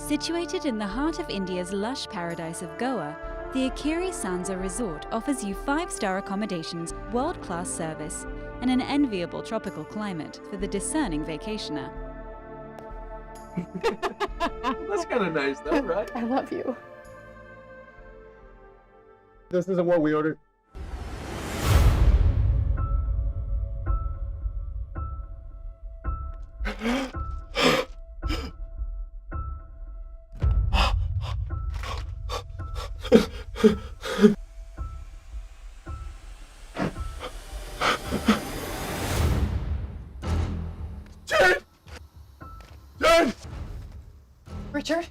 Situated in the heart of India's lush paradise of Goa, the Akiri Sanza Resort offers you 5-star accommodations, world-class service, and an enviable tropical climate for the discerning vacationer. That's kind of nice though, right? I love you. This isn't what we ordered. Jen! Richard?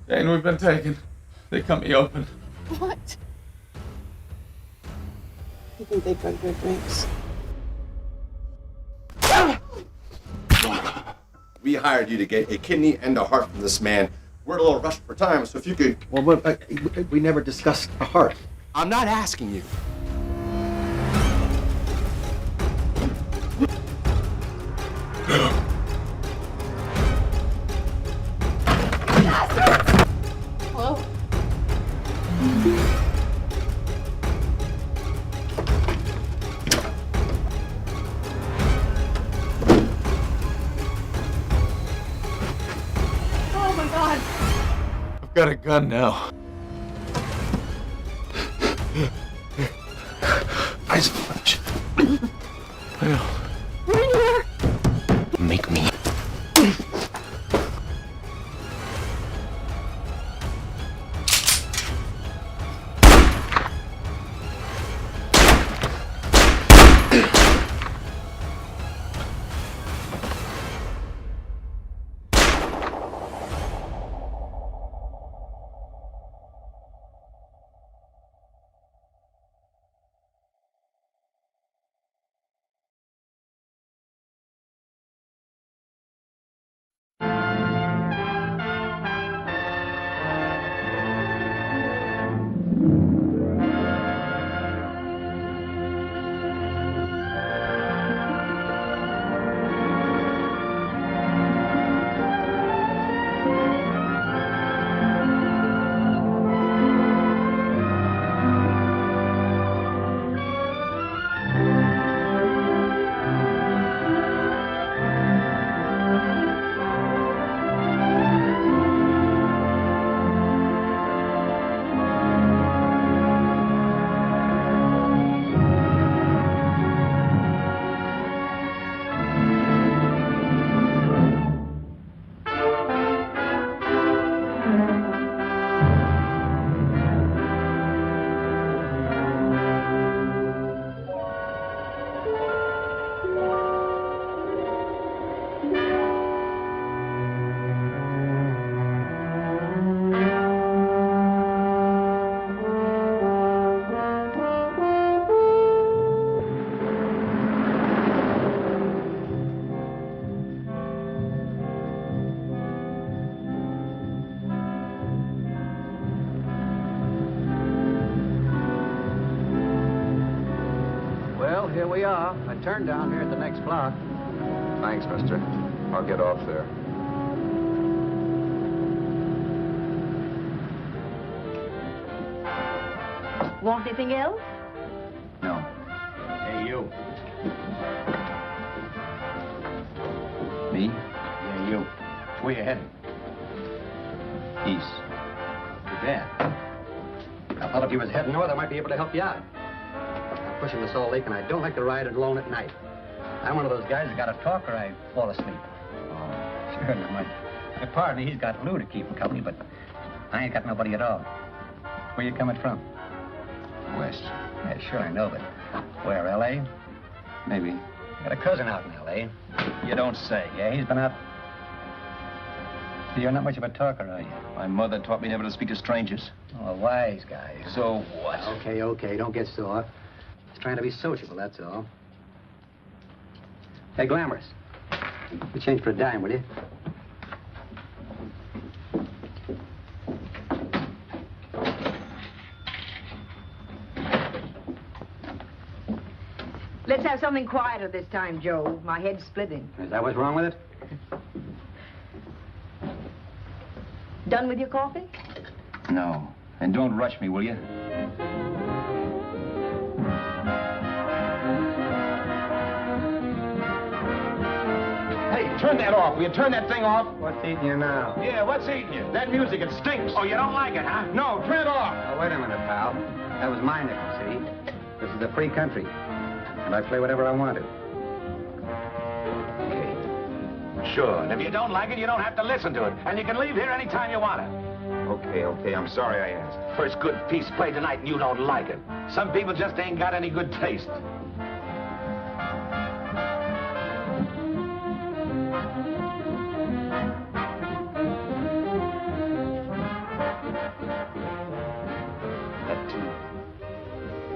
Jane, we've been taken. They cut me open. What? You think they drug your drinks? We hired you to get a kidney and a heart from this man. We're a little rushed for time, so if you could... Well, we never discussed a heart. I'm not asking you. Hello? Oh my God! I've got a gun now. Ice punch. Make me. Here we are. I turned down here at the next block. Thanks, mister. I'll get off there. Want anything else? No. Hey, you. Me? Yeah, you. Where you heading? East. Too bad. I thought if you was heading north, I might be able to help you out. I'm pushing the Salt Lake, and I don't like to ride it alone at night. I'm one of those guys that got to talk or I fall asleep. Oh, sure, now my partner, he's got Lou to keep him company, but I ain't got nobody at all. Where you coming from? West. Yeah, sure, I know, but where, L.A.? Maybe. I got a cousin out in L.A. You don't say. Yeah, he's been out. You're not much of a talker, are you? My mother taught me never to speak to strangers. Oh, a wise guy. So what? Okay, don't get sore. Just trying to be sociable, that's all. Hey, Glamorous. You change for a dime, will you? Let's have something quieter this time, Joe. My head's splitting. Is that what's wrong with it? Done with your coffee? No. And don't rush me, will you? Hey, turn that off. Will you turn that thing off? What's eating you now? Yeah, what's eating you? That music, it stinks. Oh, you don't like it, huh? No, turn it off. Oh, wait a minute, pal. That was my nickel, see? This is a free country. And I play whatever I want to. Okay. Sure. And if you don't like it, you don't have to listen to it. And you can leave here anytime you want to. Okay. I'm sorry I asked. First good piece played tonight and you don't like it. Some people just ain't got any good taste.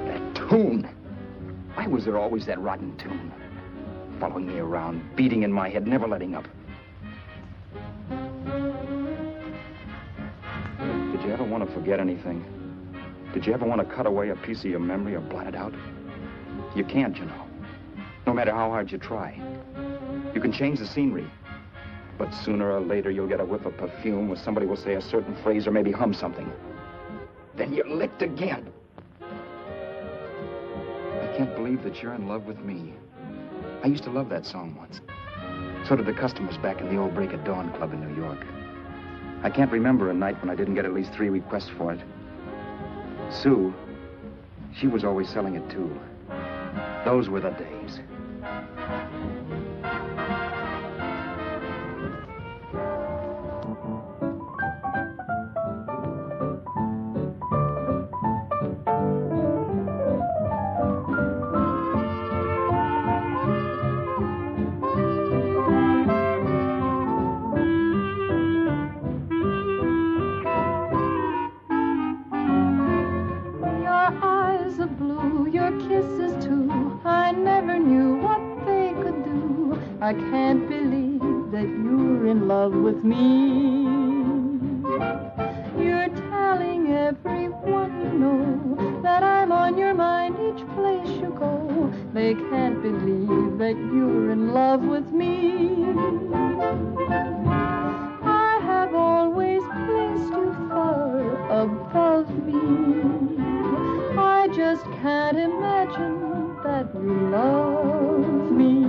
That tune. Why was there always that rotten tune? Following me around, beating in my head, never letting up. Did you ever want to forget anything? Did you ever want to cut away a piece of your memory or blot it out? You can't, you know. No matter how hard you try. You can change the scenery. But sooner or later, you'll get a whiff of perfume where somebody will say a certain phrase or maybe hum something. Then you're licked again. I can't believe that you're in love with me. I used to love that song once. So did the customers back in the old Break of Dawn Club in New York. I can't remember a night when I didn't get at least 3 requests for it. Sue, she was always selling it too. Those were the days. I can't believe that you're in love with me. You're telling everyone you know that I'm on your mind each place you go. They can't believe that you're in love with me. I have always placed you far above me. I just can't imagine that you love me.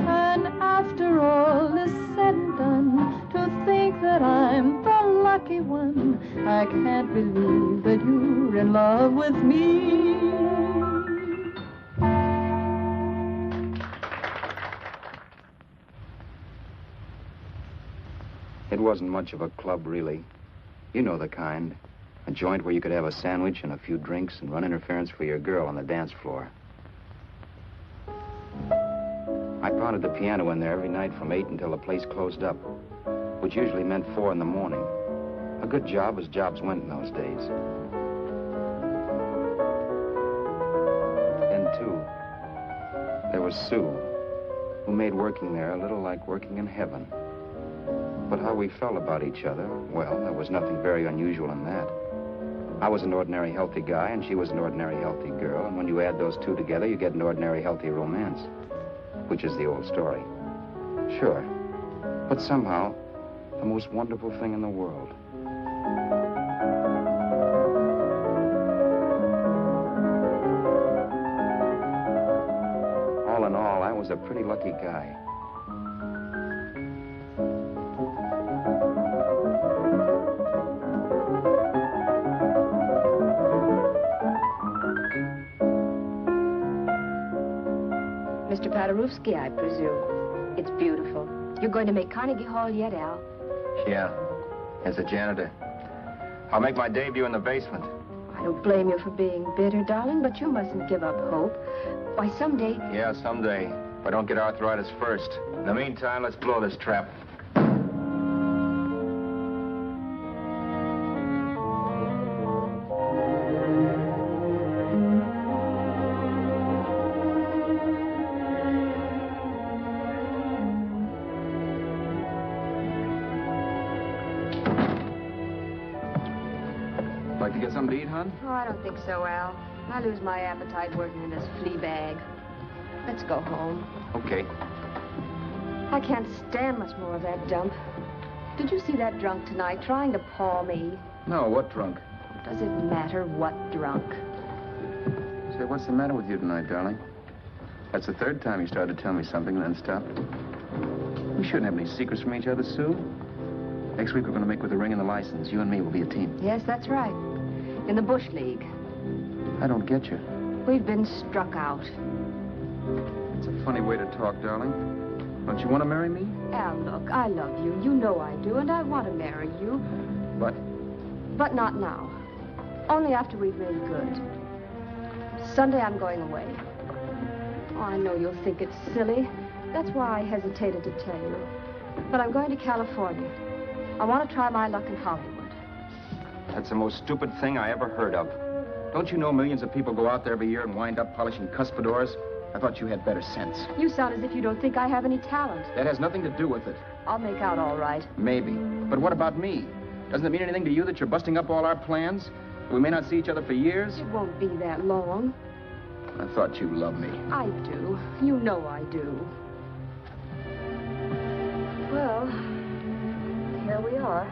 And after all is said and done, to think that I'm the lucky one, I can't believe that you're in love with me. It wasn't much of a club, really. You know the kind. A joint where you could have a sandwich and a few drinks and run interference for your girl on the dance floor. I pounded the piano in there every night from 8 until the place closed up, which usually meant 4 in the morning. A good job as jobs went in those days. Then, too, there was Sue, who made working there a little like working in heaven. But how we felt about each other, well, there was nothing very unusual in that. I was an ordinary healthy guy, and she was an ordinary healthy girl, and when you add those two together, you get an ordinary healthy romance. Which is the old story. Sure. But somehow, the most wonderful thing in the world. All in all, I was a pretty lucky guy. Mr. Paderewski, I presume. It's beautiful. You're going to make Carnegie Hall yet, Al? Yeah, as a janitor. I'll make my debut in the basement. I don't blame you for being bitter, darling, but you mustn't give up hope. Why, someday... Yeah, someday. If I don't get arthritis first. In the meantime, let's blow this trap. Like to get something to eat, hon? Oh, I don't think so, Al. I lose my appetite working in this flea bag. Let's go home. Okay. I can't stand much more of that dump. Did you see that drunk tonight trying to paw me? No, what drunk? Does it matter what drunk? Say, what's the matter with you tonight, darling? That's the third time you started to tell me something and then stopped. We shouldn't have any secrets from each other, Sue. Next week we're going to make with the ring and the license. You and me will be a team. Yes, that's right. In the Bush League. I don't get you. We've been struck out. It's a funny way to talk, darling. Don't you want to marry me? Al, look, I love you. You know I do, and I want to marry you. But? But not now. Only after we've made good. Sunday I'm going away. Oh, I know you'll think it's silly. That's why I hesitated to tell you. But I'm going to California. I want to try my luck in Hollywood. That's the most stupid thing I ever heard of. Don't you know millions of people go out there every year and wind up polishing cuspidors? I thought you had better sense. You sound as if you don't think I have any talent. That has nothing to do with it. I'll make out all right. Maybe. But what about me? Doesn't it mean anything to you that you're busting up all our plans? We may not see each other for years? It won't be that long. I thought you loved me. I do. You know I do. Well, here we are.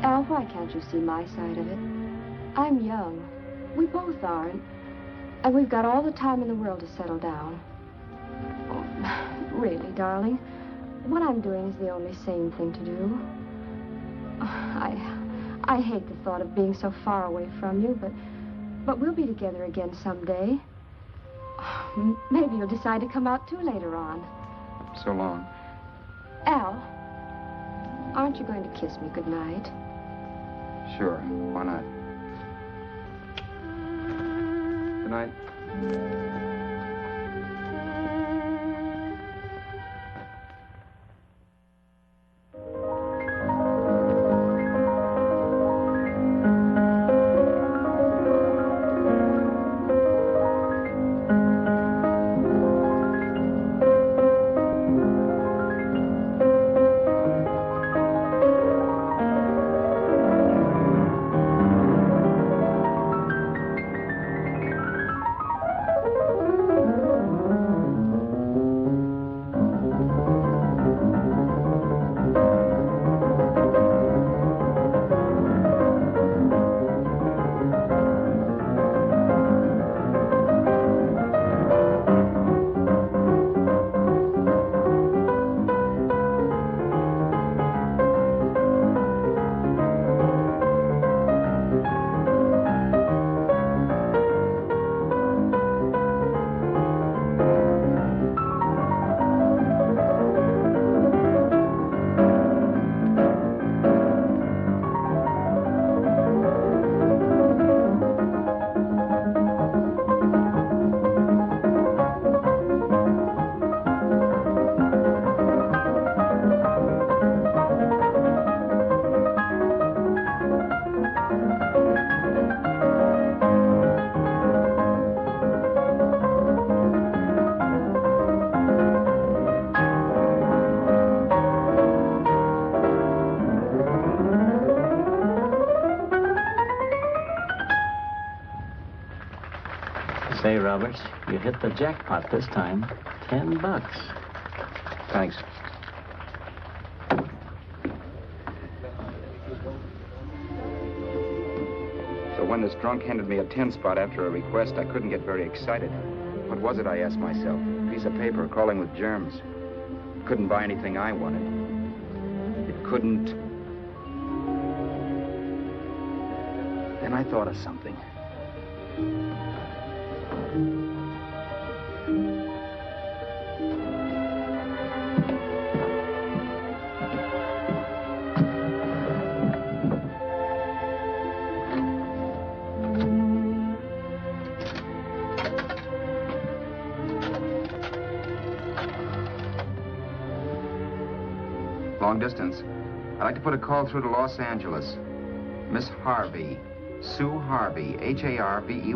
Al, why can't you see my side of it? I'm young. We both are. And we've got all the time in the world to settle down. Oh, really, darling, what I'm doing is the only sane thing to do. I hate the thought of being so far away from you, but we'll be together again someday. Maybe you'll decide to come out too later on. So long. Al, aren't you going to kiss me goodnight? Sure, why not? Good night. Say, Roberts, you hit the jackpot this time. $10. Thanks. So when this drunk handed me a 10 spot after a request, I couldn't get very excited. What was it, I asked myself? A piece of paper crawling with germs. It couldn't buy anything I wanted. It couldn't... Then I thought of something. Long distance. I'd like to put a call through to Los Angeles. Miss Harvey. Sue Harvey, Harvey.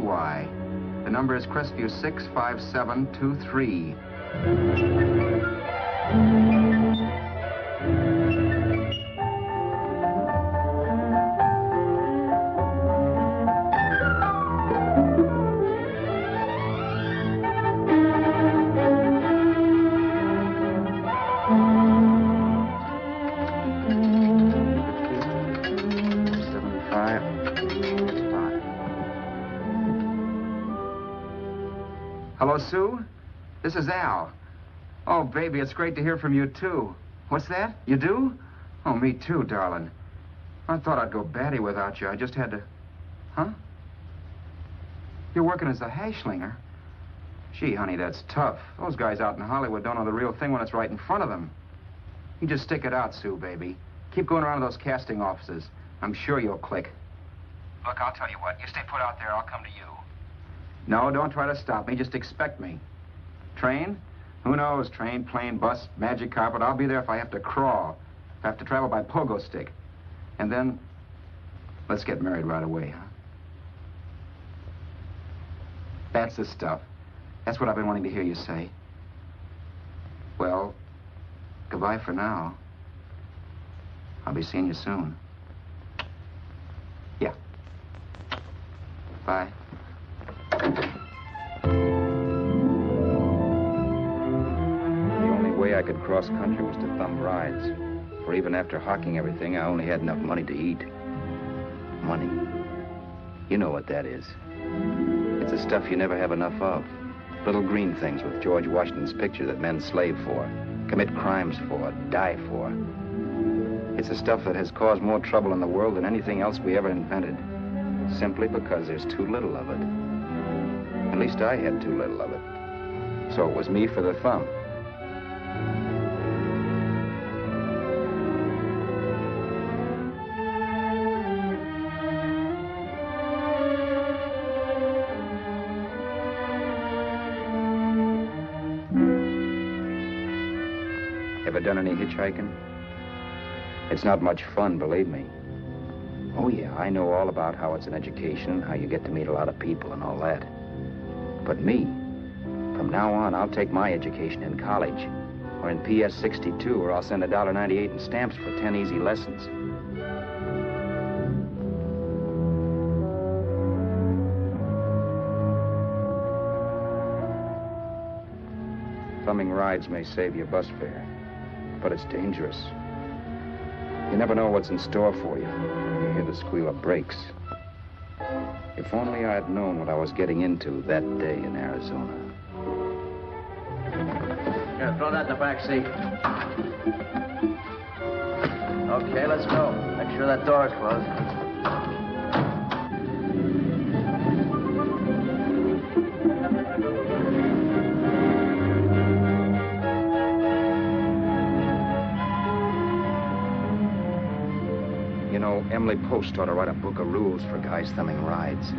The number is Crestview 65723. Hello, Sue? This is Al. Oh, baby, it's great to hear from you, too. What's that? You do? Oh, me too, darling. I thought I'd go batty without you. I just had to... Huh? You're working as a hashlinger? Gee, honey, that's tough. Those guys out in Hollywood don't know the real thing when it's right in front of them. You just stick it out, Sue, baby. Keep going around to those casting offices. I'm sure you'll click. Look, I'll tell you what. You stay put out there, I'll come to you. No, don't try to stop me. Just expect me. Train? Who knows? Train, plane, bus, magic carpet. I'll be there if I have to crawl. If I have to travel by pogo stick. And then, let's get married right away, huh? That's the stuff. That's what I've been wanting to hear you say. Well, goodbye for now. I'll be seeing you soon. Yeah. Bye. The only way I could cross country was to thumb rides. For even after hawking everything, I only had enough money to eat. Money. You know what that is. It's the stuff you never have enough of. Little green things with George Washington's picture that men slave for, commit crimes for, die for. It's the stuff that has caused more trouble in the world than anything else we ever invented. Simply because there's too little of it. At least I had too little of it. So it was me for the thumb. Ever done any hitchhiking? It's not much fun, believe me. Oh, yeah, I know all about how it's an education, how you get to meet a lot of people and all that. But me, from now on, I'll take my education in college, or in PS 62, or I'll send $1.98 in stamps for 10 easy lessons. Thumbing rides may save you bus fare, but it's dangerous. You never know what's in store for you. You hear the squeal of brakes. If only I had known what I was getting into that day in Arizona. Here, throw that in the back seat. Okay, let's go. Make sure that door is closed. Emily Post ought to write a book of rules for guys thumbing rides.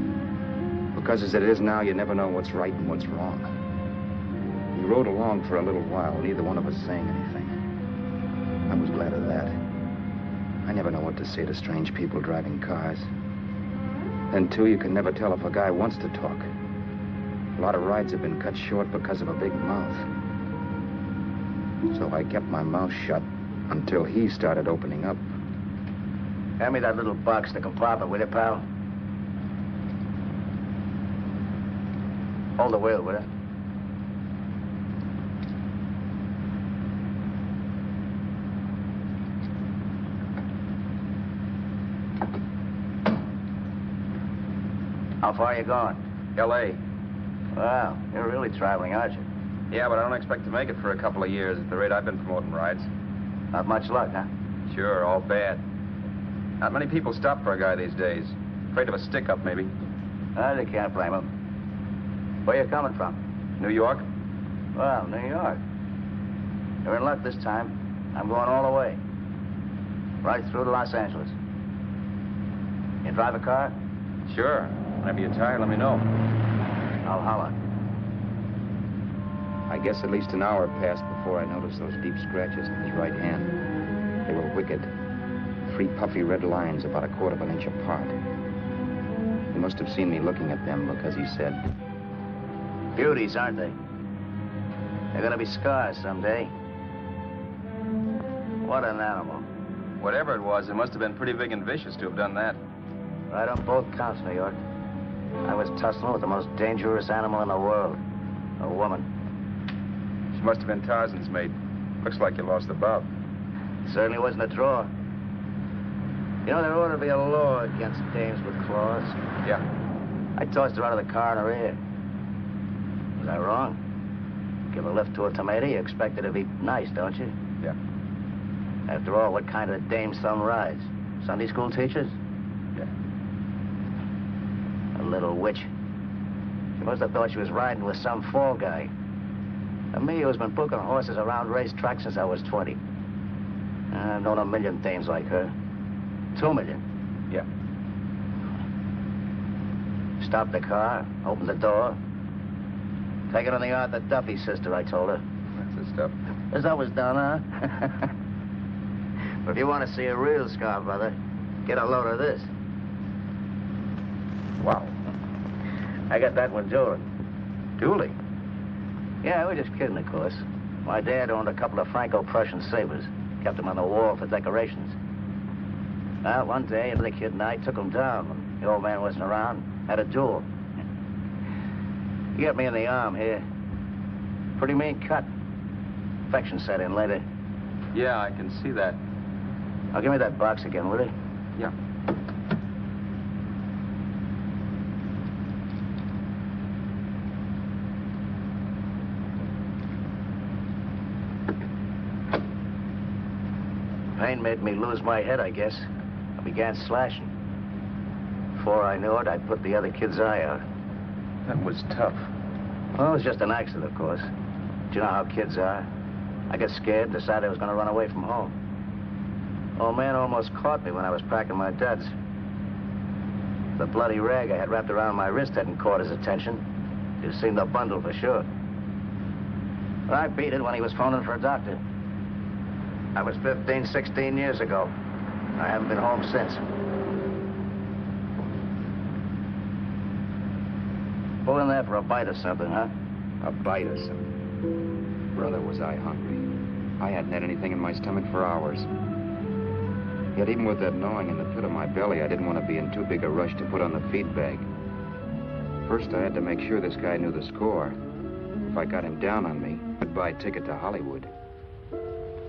Because as it is now, you never know what's right and what's wrong. We rode along for a little while, neither one of us saying anything. I was glad of that. I never know what to say to strange people driving cars. Then, too, you can never tell if a guy wants to talk. A lot of rides have been cut short because of a big mouth. So I kept my mouth shut until he started opening up. Hand me that little box in the compartment, will you, pal? Hold the wheel, will you? How far are you going? L.A. Wow, you're really traveling, aren't you? Yeah, but I don't expect to make it for a couple of years at the rate I've been promoting rides. Not much luck, huh? Sure, all bad. Not many people stop for a guy these days. Afraid of a stick-up, maybe. They can't blame him. Where you coming from? New York? Well, New York. You're in luck this time. I'm going all the way. Right through to Los Angeles. You drive a car? Sure. Whenever you're tired, let me know. I'll holler. I guess at least an hour passed before I noticed those deep scratches in his right hand. They were wicked. 3 puffy red lines about 1/4 of an inch apart. He must have seen me looking at them because he said, Beauties, aren't they? They're gonna be scars someday. What an animal. whatever it was, it must have been pretty big and vicious to have done that. Right on both counts, New York. I was tussling with the most dangerous animal in the world. A woman. She must have been Tarzan's mate. Looks like you lost the bout. Certainly wasn't a draw. You know, there ought to be a law against dames with claws. Yeah. I tossed her out of the car in her ear. Was I wrong? Give a lift to a tomato, you expect it to be nice, don't you? Yeah. After all, what kind of dame some rides? Sunday school teachers? Yeah. A little witch. She must have thought she was riding with some fall guy. And me, who's been booking horses around racetracks since I was 20. I've known a million dames like her. 2 million. Yeah. Stop the car, open the door. Take it on the Arthur Duffy sister, I told her. That's the stuff. As that was done, huh? But if you want to see a real scar, brother, get a load of this. Wow. I got that one dueling. Dueling? Yeah, we're just kidding, of course. My dad owned a couple of Franco-Prussian sabers. Kept them on the wall for decorations. Well, one day, the kid and I took them down when the old man wasn't around. Had a duel. He got me in the arm here. Pretty mean cut. Infection set in later. Yeah, I can see that. Now, give me that box again, will you? Yeah. Pain made me lose my head, I guess. I began slashing. Before I knew it, I'd put the other kid's eye out. That was tough. Well, it was just an accident, of course. Do you know how kids are? I got scared and decided I was going to run away from home. Old man almost caught me when I was packing my duds. The bloody rag I had wrapped around my wrist hadn't caught his attention. You'd seen the bundle for sure. But I beat it when he was phoning for a doctor. That was 15, 16 years ago. I haven't been home since. Pull in there for a bite or something, huh? A bite or something. Brother, was I hungry. I hadn't had anything in my stomach for hours. Yet even with that gnawing in the pit of my belly, I didn't want to be in too big a rush to put on the feed bag. First, I had to make sure this guy knew the score. If I got him down on me, goodbye ticket to Hollywood.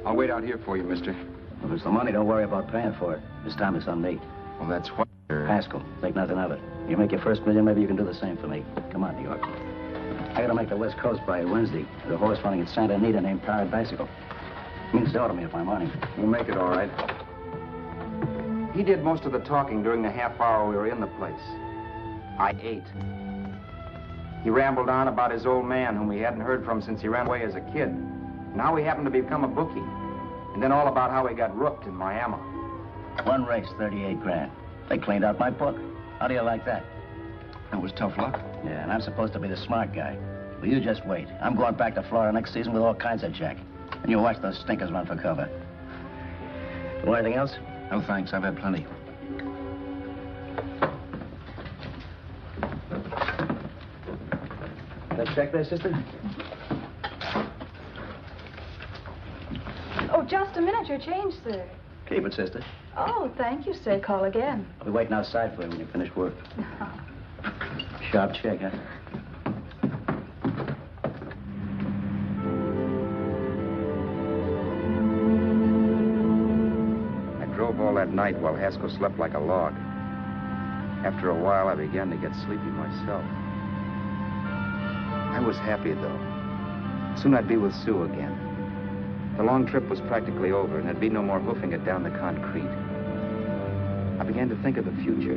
I'll wait out here for you, mister. Well, if it's the money, don't worry about paying for it. This time it's on me. Well, that's what... Haskell, think nothing of it. You make your first million, maybe you can do the same for me. Come on, New York. I gotta make the West Coast by Wednesday. There's a horse running at Santa Anita named Pirate Bicycle. Means dough to me if I'm on him. We'll make it all right. He did most of the talking during the half hour we were in the place. I ate. He rambled on about his old man, whom he hadn't heard from since he ran away as a kid. Now he happened to become a bookie. And then all about how he got rooked in Miami. One race, 38 grand. They cleaned out my book. How do you like that? That was tough luck. Yeah, and I'm supposed to be the smart guy. Well, you just wait. I'm going back to Florida next season with all kinds of jack. And you watch those stinkers run for cover. You want anything else? No, thanks. I've had plenty. That check there, sister? Oh, just a minute. Your change, sir. Keep it, sister. Oh, thank you, sir. Call again. I'll be waiting outside for you when you finish work. Sharp check, huh? I drove all that night while Haskell slept like a log. After a while, I began to get sleepy myself. I was happy, though. Soon I'd be with Sue again. The long trip was practically over, and there'd be no more hoofing it down the concrete. I began to think of the future,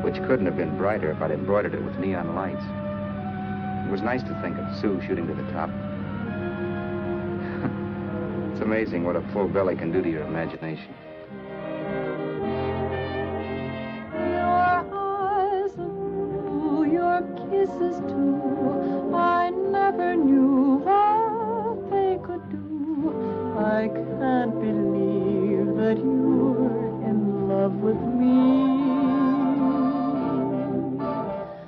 which couldn't have been brighter if I'd embroidered it with neon lights. It was nice to think of Sue shooting to the top. It's amazing what a full belly can do to your imagination. Your eyes are blue, your kisses too. I never knew what they could do. I can't believe that you're in love with me.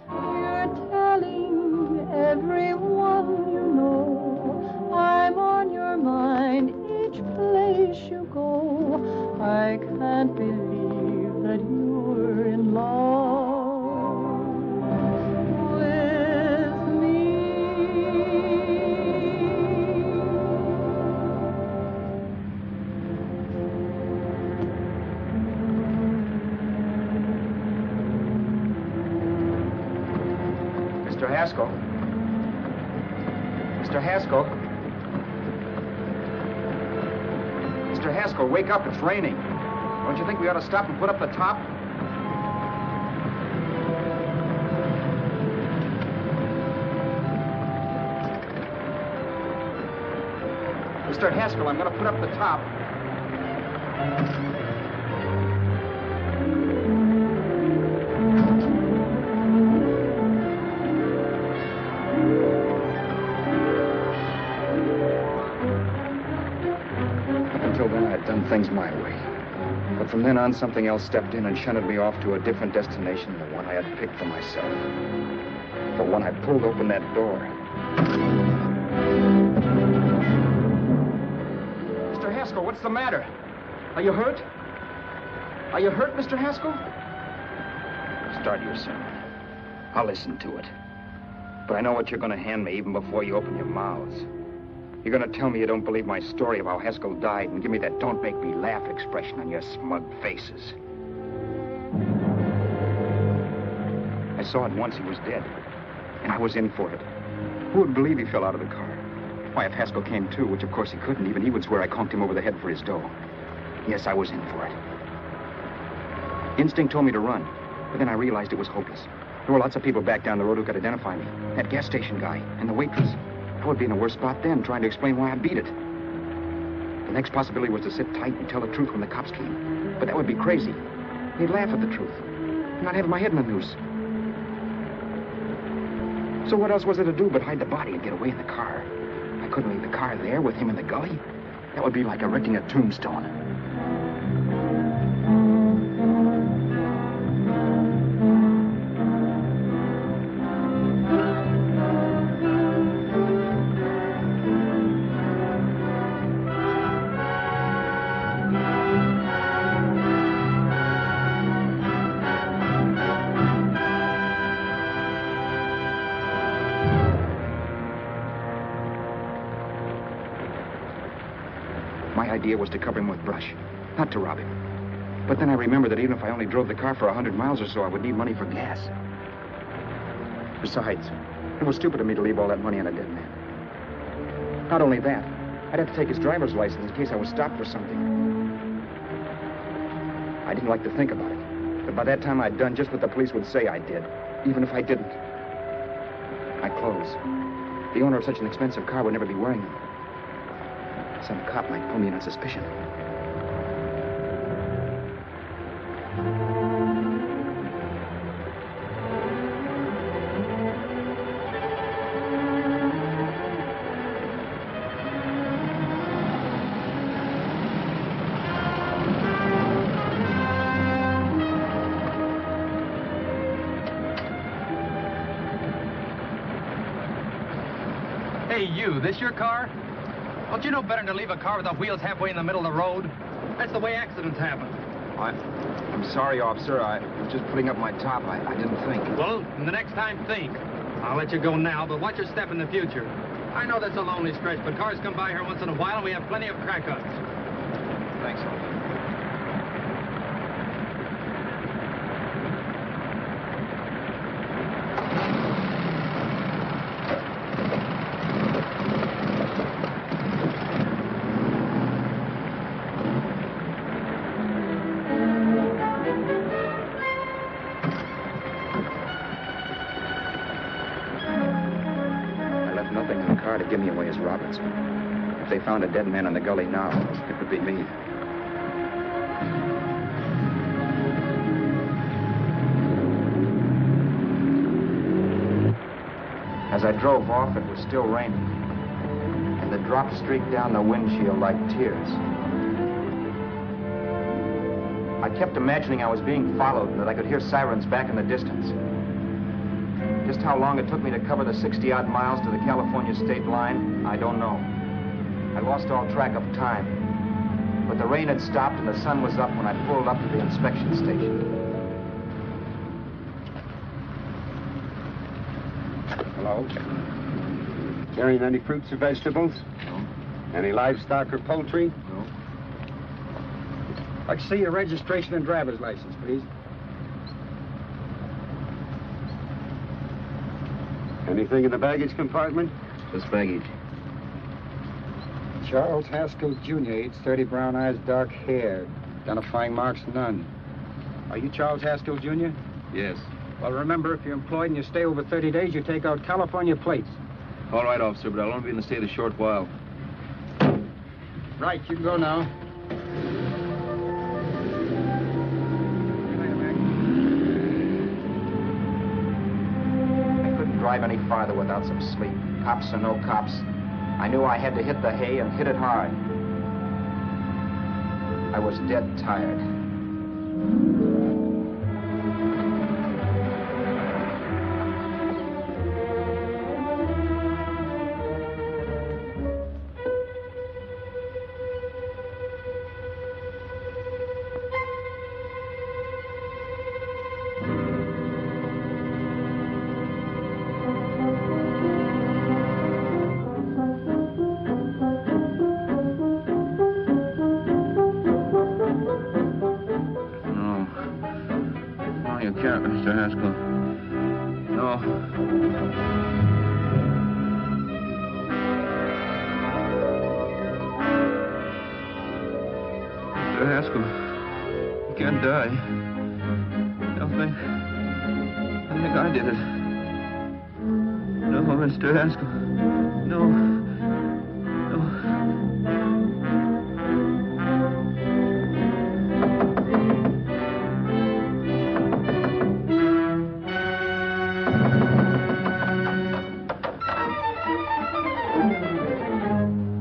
You're telling everyone you know I'm on your mind each place you go. I can't believe that you're in love with me. Mr. Haskell, Mr. Haskell. Mr. Haskell, wake up. It's raining. Don't you think we ought to stop and put up the top? Mr. Haskell, I'm going to put up the top. Up until then, I had done things my way. But from then on, something else stepped in and shunted me off to a different destination than the one I had picked for myself. But when I pulled open that door... Mr. Haskell, what's the matter? Are you hurt? Are you hurt, Mr. Haskell? Start your sermon. I'll listen to it. But I know what you're going to hand me even before you open your mouths. You're going to tell me you don't believe my story of how Haskell died and give me that don't make me laugh expression on your smug faces. I saw at once he was dead, and I was in for it. Who would believe he fell out of the car? Why, if Haskell came too, which of course he couldn't, even he would swear I conked him over the head for his dough. Yes, I was in for it. Instinct told me to run, but then I realized it was hopeless. There were lots of people back down the road who could identify me. That gas station guy and the waitress. I would be in a worse spot then, trying to explain why I beat it. The next possibility was to sit tight and tell the truth when the cops came. But that would be crazy. They'd laugh at the truth. And I'd have my head in the noose. So what else was there to do but hide the body and get away in the car? I couldn't leave the car there with him in the gully. That would be like erecting a tombstone. My idea was to cover him with brush, not to rob him. But then I remembered that even if I only drove the car for 100 miles or so, I would need money for gas. Besides, it was stupid of me to leave all that money on a dead man. Not only that, I'd have to take his driver's license in case I was stopped for something. I didn't like to think about it, but by that time I'd done just what the police would say I did, even if I didn't. My clothes. The owner of such an expensive car would never be wearing them. Some cop might pull me in on suspicion. Hey, you, this your car? Don't you know better than to leave a car with the wheels halfway in the middle of the road? That's the way accidents happen. I'm sorry, officer. I was just putting up my top. I didn't think. Well, the next time, think. I'll let you go now, but watch your step in the future. I know that's a lonely stretch, but cars come by here once in a while, and we have plenty of crack-ups. Thanks, officer. To give me away as Roberts. If they found a dead man in the gully now, it would be me. As I drove off, it was still raining, and the drops streaked down the windshield like tears. I kept imagining I was being followed and that I could hear sirens back in the distance. Just how long it took me to cover the 60-odd miles to the California state line, I don't know. I lost all track of time. But the rain had stopped and the sun was up when I pulled up to the inspection station. Hello? Carrying any fruits or vegetables? No. Any livestock or poultry? No. I'd see your registration and driver's license, please. Anything in the baggage compartment? Just baggage. Charles Haskell, Jr., age 30, brown eyes, dark hair. Identifying marks, none. Are you Charles Haskell, Jr.? Yes. Well, remember, if you're employed and you stay over 30 days, you take out California plates. All right, officer, but I'll only be in the state a short while. Right, you can go now. I couldn't drive any farther without some sleep. Cops or no cops, I knew I had to hit the hay and hit it hard. I was dead tired. Mr. Haskell. No. Mr. Haskell, you can't die. I think I did it. No, Mr. Haskell. No.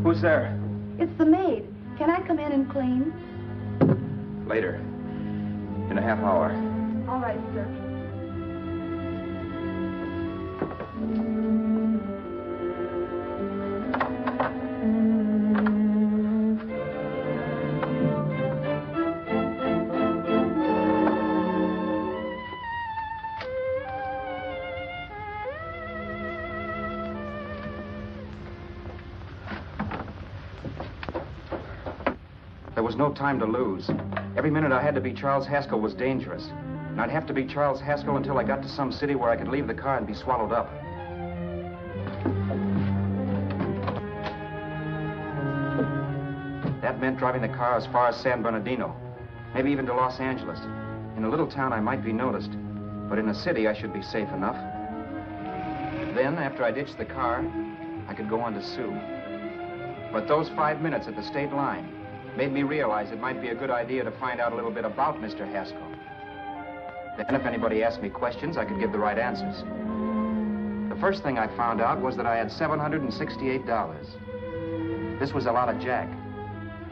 Who's there? It's the maid. Can I come in and clean? Later. In a half hour. All right, sir. There was no time to lose. Every minute I had to be Charles Haskell was dangerous. And I'd have to be Charles Haskell until I got to some city where I could leave the car and be swallowed up. That meant driving the car as far as San Bernardino, maybe even to Los Angeles. In a little town, I might be noticed, but in a city, I should be safe enough. Then, after I ditched the car, I could go on to Sue. But those 5 minutes at the state line made me realize it might be a good idea to find out a little bit about Mr. Haskell. Then if anybody asked me questions, I could give the right answers. The first thing I found out was that I had $768. This was a lot of jack,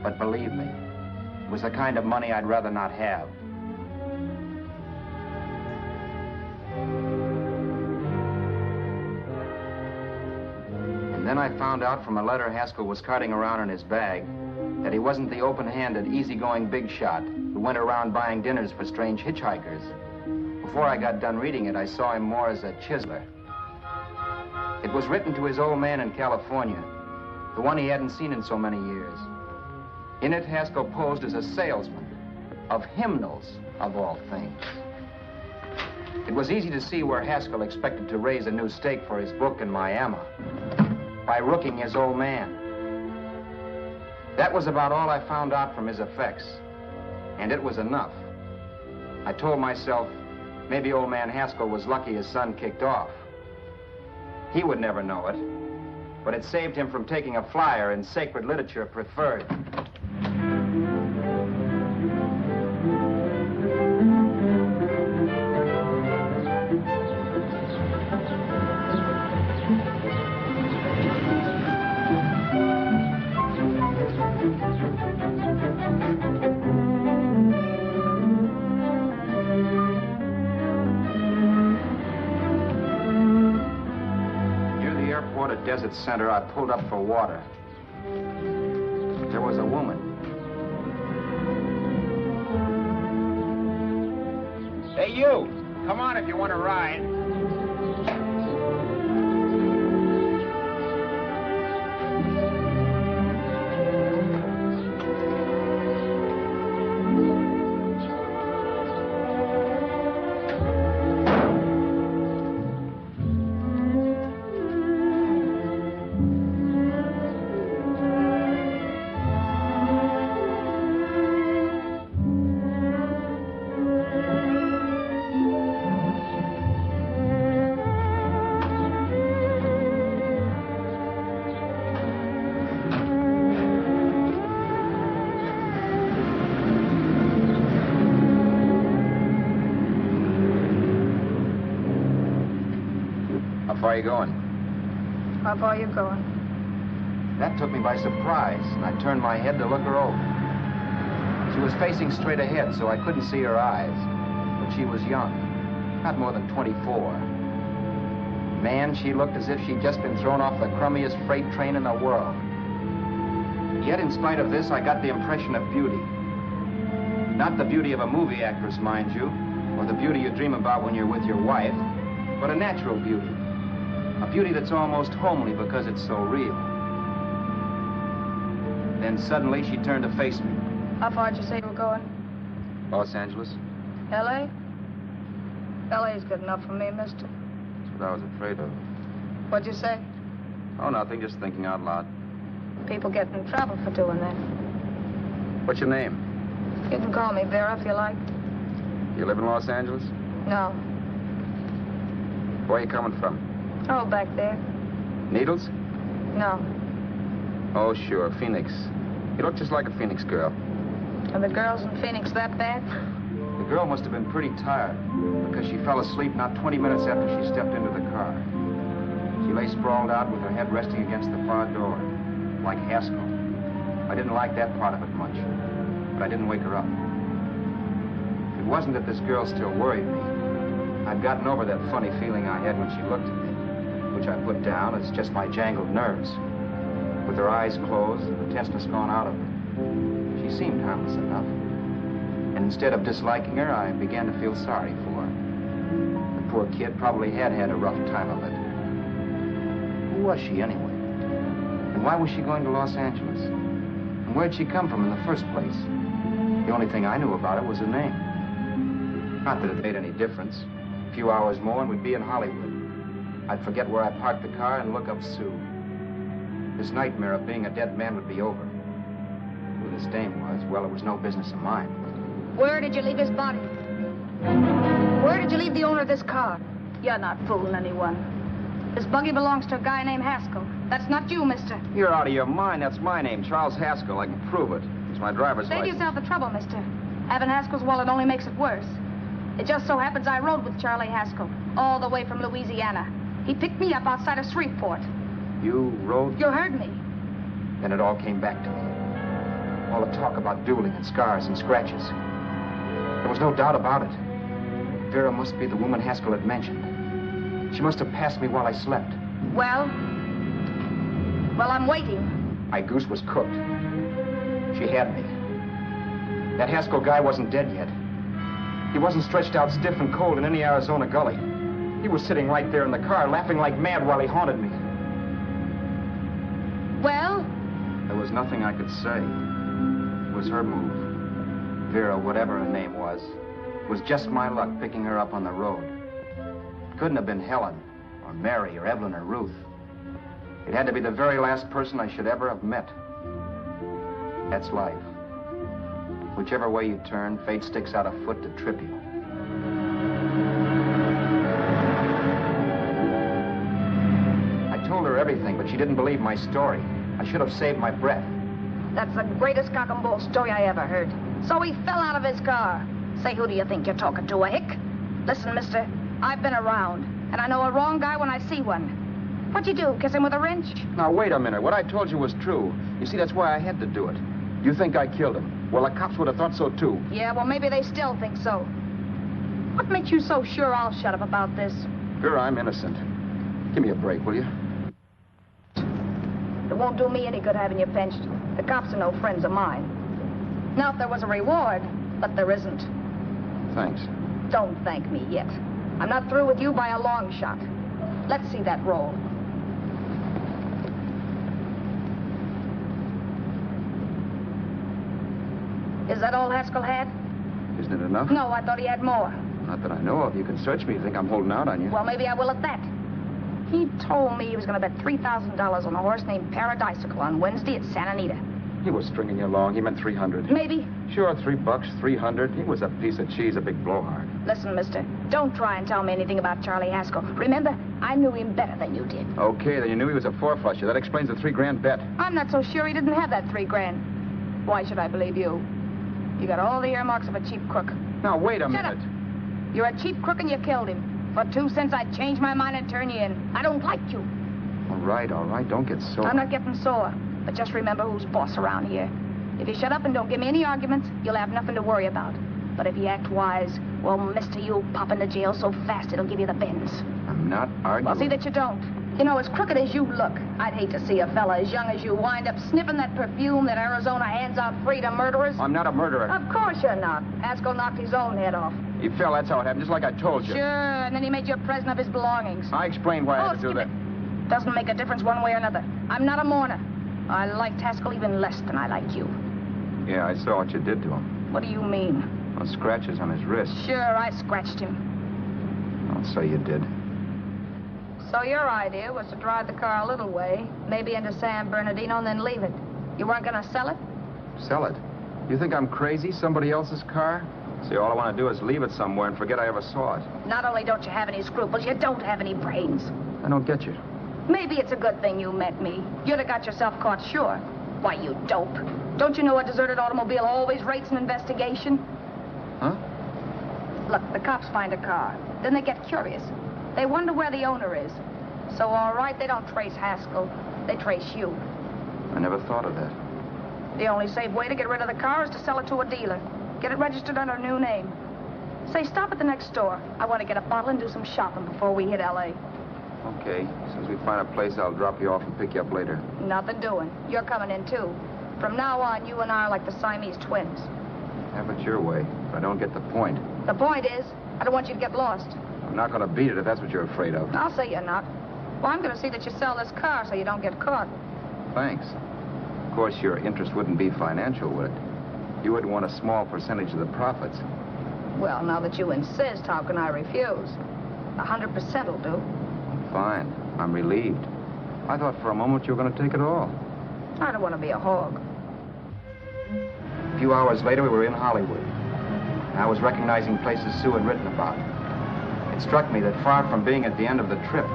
but believe me, it was the kind of money I'd rather not have. And then I found out from a letter Haskell was carting around in his bag that he wasn't the open-handed, easygoing big shot who went around buying dinners for strange hitchhikers. Before I got done reading it, I saw him more as a chiseler. It was written to his old man in California, the one he hadn't seen in so many years. In it, Haskell posed as a salesman of hymnals, of all things. It was easy to see where Haskell expected to raise a new stake for his book in Miami by rooking his old man. That was about all I found out from his effects, and it was enough. I told myself, maybe old man Haskell was lucky his son kicked off. He would never know it, but it saved him from taking a flyer in Sacred Literature Preferred. Desert Center, I pulled up for water. There was a woman. Hey, you! Come on if you want to ride. far are you going? How far are you going? That took me by surprise, and I turned my head to look her over. She was facing straight ahead, so I couldn't see her eyes. But she was young, not more than 24. Man, she looked as if she'd just been thrown off the crummiest freight train in the world. Yet, in spite of this, I got the impression of beauty. Not the beauty of a movie actress, mind you, or the beauty you dream about when you're with your wife, but a natural beauty. A beauty that's almost homely because it's so real. Then suddenly she turned to face me. How far did you say you were going? Los Angeles? L.A.? L.A.'s good enough for me, mister. That's what I was afraid of. What'd you say? Oh, nothing, just thinking out loud. People get in trouble for doing that. What's your name? You can call me Vera if you like. You live in Los Angeles? No. Where are you coming from? Oh, back there. Needles? No. Oh, sure, Phoenix. You look just like a Phoenix girl. Are the girls in Phoenix that bad? The girl must have been pretty tired, because she fell asleep not 20 minutes after she stepped into the car. She lay sprawled out with her head resting against the far door, like Haskell. I didn't like that part of it much, but I didn't wake her up. It wasn't that this girl still worried me. I'd gotten over that funny feeling I had when she looked at me, which I put down as just my jangled nerves. With her eyes closed and the tenseness gone out of her, she seemed harmless enough. And instead of disliking her, I began to feel sorry for her. The poor kid probably had had a rough time of it. Who was she, anyway? And why was she going to Los Angeles? And where'd she come from in the first place? The only thing I knew about her was her name. Not that it made any difference. A few hours more and we'd be in Hollywood. I'd forget where I parked the car and look up Sue. This nightmare of being a dead man would be over. Who this dame was, well, it was no business of mine. Where did you leave his body? Where did you leave the owner of this car? You're not fooling anyone. This buggy belongs to a guy named Haskell. That's not you, mister. You're out of your mind. That's my name, Charles Haskell. I can prove it. It's my driver's Save license. yourself the trouble, mister. Having Haskell's wallet only makes it worse. It just so happens I rode with Charlie Haskell all the way from Louisiana. He picked me up outside of Shreveport. You rode? You heard me. Then it all came back to me. All the talk about dueling and scars and scratches. There was no doubt about it. Vera must be the woman Haskell had mentioned. She must have passed me while I slept. Well, I'm waiting. My goose was cooked. She had me. That Haskell guy wasn't dead yet. He wasn't stretched out stiff and cold in any Arizona gully. He was sitting right there in the car, laughing like mad while he haunted me. Well? There was nothing I could say. It was her move. Vera, whatever her name was just my luck picking her up on the road. It couldn't have been Helen, or Mary, or Evelyn, or Ruth. It had to be the very last person I should ever have met. That's life. Whichever way you turn, fate sticks out a foot to trip you. I told her everything, but she didn't believe my story. I should have saved my breath. That's the greatest cock and bull story I ever heard. So he fell out of his car. Say, who do you think you're talking to, a hick? Listen, mister, I've been around, and I know a wrong guy when I see one. What'd you do, kiss him with a wrench? Now, wait a minute. What I told you was true. You see, that's why I had to do it. You think I killed him. Well, the cops would have thought so, too. Yeah, well, maybe they still think so. What makes you so sure I'll shut up about this? Vera, I'm innocent. Give me a break, will you? It won't do me any good having you pinched. The cops are no friends of mine. Now, if there was a reward, but there isn't. Thanks. Don't thank me yet. I'm not through with you by a long shot. Let's see that roll. Is that all Haskell had? Isn't it enough? No, I thought he had more. Not that I know of. You can search me. You think I'm holding out on you? Well, maybe I will at that. He told me he was going to bet $3,000 on a horse named Paradisical on Wednesday at Santa Anita. He was stringing you along. He meant 300. Maybe. Sure, $3, 300. He was a piece of cheese, a big blowhard. Listen, mister, don't try and tell me anything about Charlie Haskell. Remember, I knew him better than you did. Okay, then you knew he was a four-flusher. That explains the $3,000 bet. I'm not so sure he didn't have that $3,000. Why should I believe you? You got all the earmarks of a cheap crook. Now, wait a minute. Shut up. You're a cheap crook and you killed him. For 2 cents, I'd change my mind and turn you in. I don't like you. All right, don't get sore. I'm not getting sore. But just remember who's boss around here. If you shut up and don't give me any arguments, you'll have nothing to worry about. But if you act wise, well, mister, you'll pop into jail so fast it'll give you the bends. I'm not arguing. Well, see that you don't. You know, as crooked as you look, I'd hate to see a fella as young as you wind up sniffing that perfume that Arizona hands out free to murderers. I'm not a murderer. Of course you're not. Haskell knocked his own head off. He fell, that's how it happened, just like I told you. Sure, and then he made you a present of his belongings. I explained why I had to do that. Doesn't make a difference one way or another. I'm not a mourner. I liked Haskell even less than I like you. Yeah, I saw what you did to him. What do you mean? Well, scratches on his wrist. Sure, I scratched him. I'll say you did. So your idea was to drive the car a little way, maybe into San Bernardino, and then leave it. You weren't going to sell it? Sell it? You think I'm crazy? Somebody else's car? See, all I want to do is leave it somewhere and forget I ever saw it. Not only don't you have any scruples, you don't have any brains. I don't get you. Maybe it's a good thing you met me. You'd have got yourself caught, sure. Why, you dope. Don't you know a deserted automobile always rates an investigation? Huh? Look, the cops find a car. Then they get curious. They wonder where the owner is. So, all right, they don't trace Haskell. They trace you. I never thought of that. The only safe way to get rid of the car is to sell it to a dealer. Get it registered under a new name. Say, stop at the next store. I want to get a bottle and do some shopping before we hit L.A. Okay. As soon as we find a place, I'll drop you off and pick you up later. Nothing doing. You're coming in, too. From now on, you and I are like the Siamese twins. Have it your way, but I don't get the point. The point is, I don't want you to get lost. I'm not going to beat it if that's what you're afraid of. I'll say you're not. Well, I'm going to see that you sell this car so you don't get caught. Thanks. Of course, your interest wouldn't be financial, would it? You would want a small percentage of the profits. Well, now that you insist, how can I refuse? 100% will do. Fine. I'm relieved. I thought for a moment you were going to take it all. I don't want to be a hog. A few hours later, we were in Hollywood. I was recognizing places Sue had written about. It struck me that far from being at the end of the trip,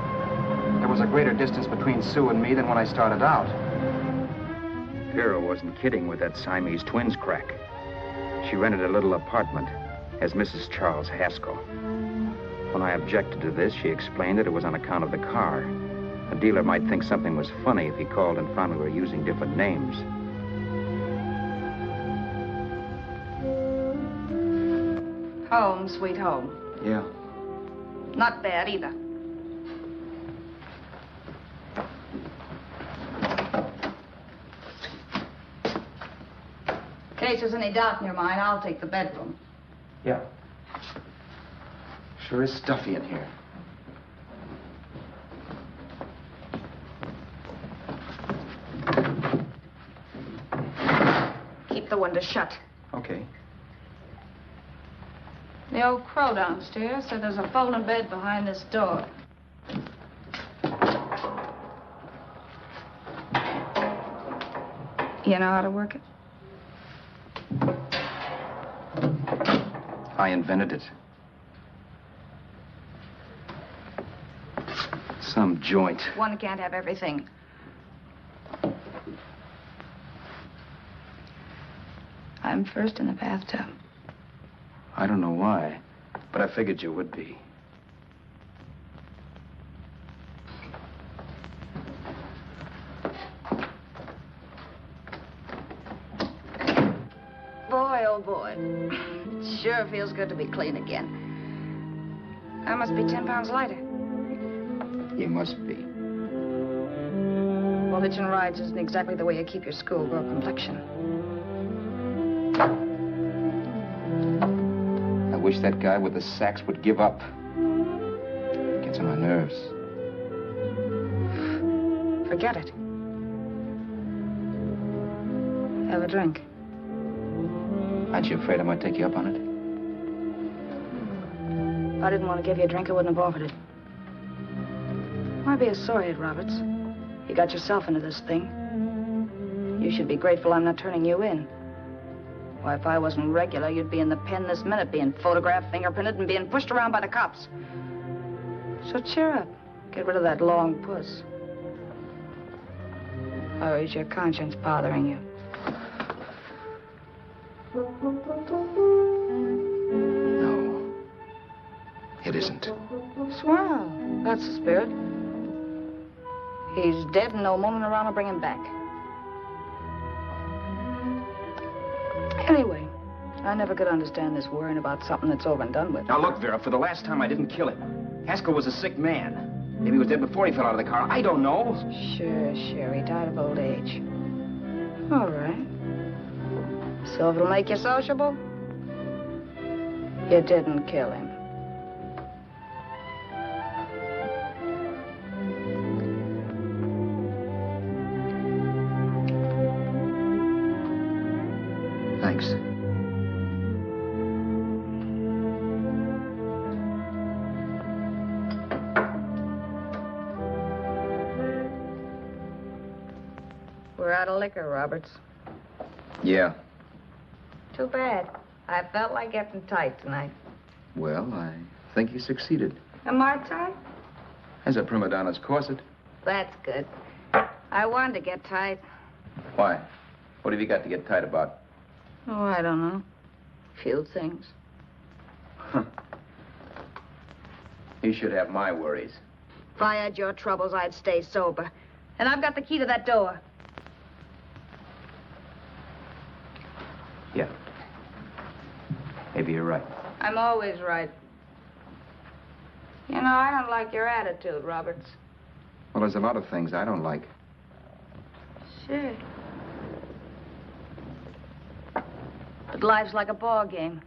there was a greater distance between Sue and me than when I started out. Vera wasn't kidding with that Siamese twins crack. She rented a little apartment as Mrs. Charles Haskell. When I objected to this, she explained that it was on account of the car. A dealer might think something was funny if he called and found we were using different names. Home, sweet home. Yeah. Not bad either. In case there's any doubt in your mind, I'll take the bedroom. Yeah. Sure is stuffy in here. Keep the window shut. Okay. The old crow downstairs said there's a folding bed behind this door. You know how to work it? I invented it. Some joint. One can't have everything. I'm first in the bathtub. I don't know why, but I figured you would be. Boy, oh boy. It sure feels good to be clean again. I must be 10 pounds lighter. You must be. Well, hitching rides isn't exactly the way you keep your schoolgirl complexion. I wish that guy with the sacks would give up. Gets on my nerves. Forget it. Have a drink. Aren't you afraid I might take you up on it? If I didn't want to give you a drink, I wouldn't have offered it. Why be a sorehead, Roberts? You got yourself into this thing. You should be grateful I'm not turning you in. Why, if I wasn't regular, you'd be in the pen this minute, being photographed, fingerprinted, and being pushed around by the cops. So cheer up. Get rid of that long puss. Or is your conscience bothering you? No, it isn't. Oh, swell. That's the spirit. He's dead and no woman around to bring him back. Anyway, I never could understand this worrying about something that's over and done with. Now, look, Vera, for the last time, I didn't kill him. Haskell was a sick man. Maybe he was dead before he fell out of the car. I don't know. Sure. He died of old age. All right. So if it'll make you sociable, you didn't kill him. Thanks. We're out of liquor, Roberts. Yeah. Too bad. I felt like getting tight tonight. Well, I think you succeeded. Am I tight? As a prima donna's corset. That's good. I wanted to get tight. Why? What have you got to get tight about? Oh, I don't know. Few things. You should have my worries. If I had your troubles, I'd stay sober. And I've got the key to that door. Yeah. Maybe you're right. I'm always right. You know, I don't like your attitude, Roberts. Well, there's a lot of things I don't like. Sure. But life's like a ball game.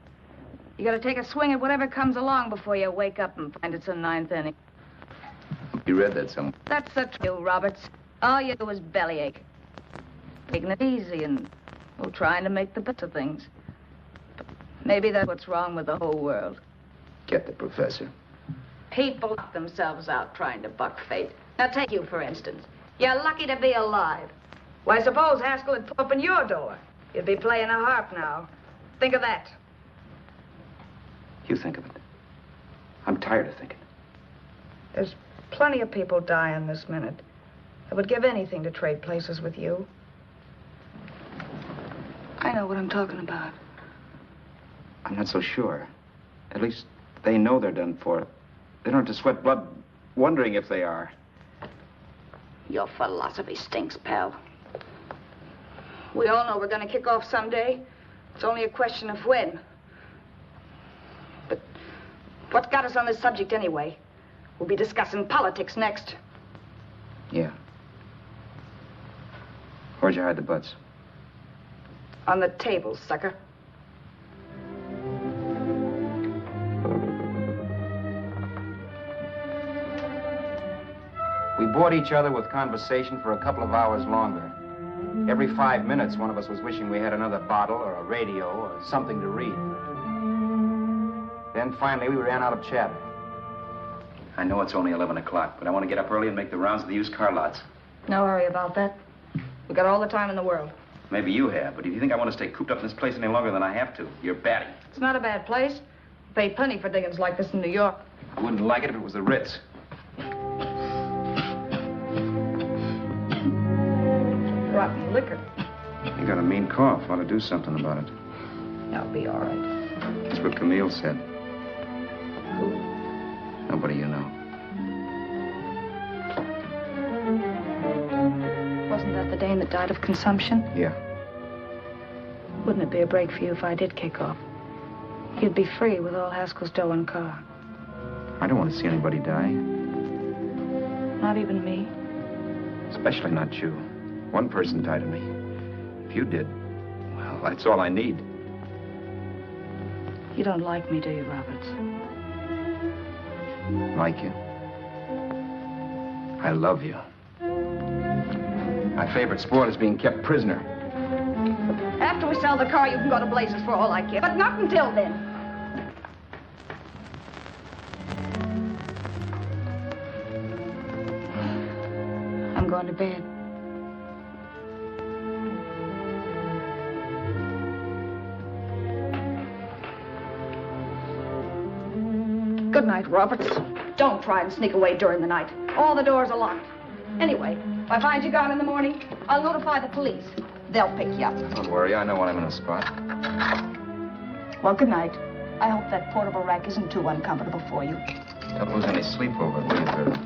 You gotta take a swing at whatever comes along before you wake up and find it's a ninth inning. You read that somewhere. That's the truth, Roberts. All you do is bellyache. Taking it easy and, well, trying to make the best of things. But maybe that's what's wrong with the whole world. Get the professor. People knock themselves out trying to buck fate. Now, take you, for instance. You're lucky to be alive. Why, suppose Haskell had opened your door. You'd be playing a harp now. Think of that. You think of it. I'm tired of thinking. There's plenty of people dying this minute. I would give anything to trade places with you. I know what I'm talking about. I'm not so sure. At least they know they're done for. They don't have to sweat blood wondering if they are. Your philosophy stinks, pal. We all know we're going to kick off someday. It's only a question of when. But what's got us on this subject anyway? We'll be discussing politics next. Yeah. Where'd you hide the butts? On the table, sucker. We bored each other with conversation for a couple of hours longer. Every 5 minutes, one of us was wishing we had another bottle or a radio or something to read. Then finally, we ran out of chatter. I know it's only 11 o'clock, but I want to get up early and make the rounds of the used car lots. No hurry about that. We got all the time in the world. Maybe you have, but if you think I want to stay cooped up in this place any longer than I have to, you're batty. It's not a bad place. Pay plenty for diggings like this in New York. I wouldn't like it if it was the Ritz. Rotten liquor. You got a mean cough. Ought to do something about it. I'll be all right. That's what Camille said. Who? Nobody you know. Wasn't that the dame that died of consumption? Yeah. Wouldn't it be a break for you if I did kick off? You'd be free with all Haskell's dough and car. I don't want to see anybody die. Not even me. Especially not you. One person died of me. If you did, well, that's all I need. You don't like me, do you, Roberts? Like you? I love you. My favorite sport is being kept prisoner. After we sell the car, you can go to blazes for all I care. But not until then. I'm going to bed. Good night, Roberts. Don't try and sneak away during the night. All the doors are locked. Anyway, if I find you gone in the morning, I'll notify the police. They'll pick you up. Don't worry, I know when I'm in a spot. Well, good night. I hope that portable rack isn't too uncomfortable for you. Don't lose any sleep over it, will you, Vera?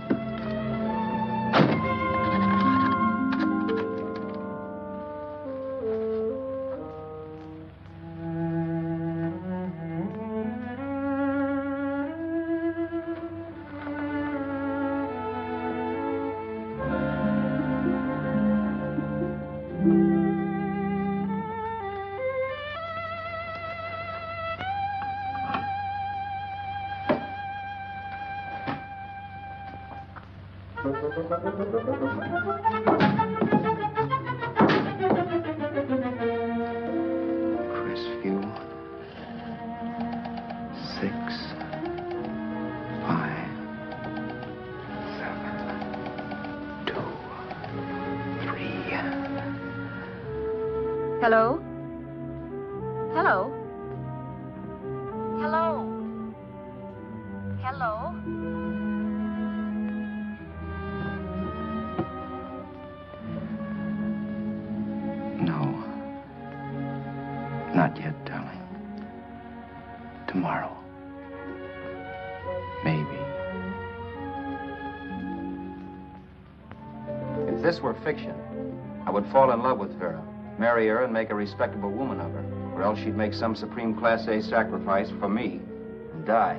Crestview. 6, 5, 7, 2, 3. Hello? Hello? Hello? Hello? No. Not yet, darling. Tomorrow. Maybe. If this were fiction, I would fall in love with Vera, marry her, and make a respectable woman of her. Or else she'd make some supreme Class A sacrifice for me and die.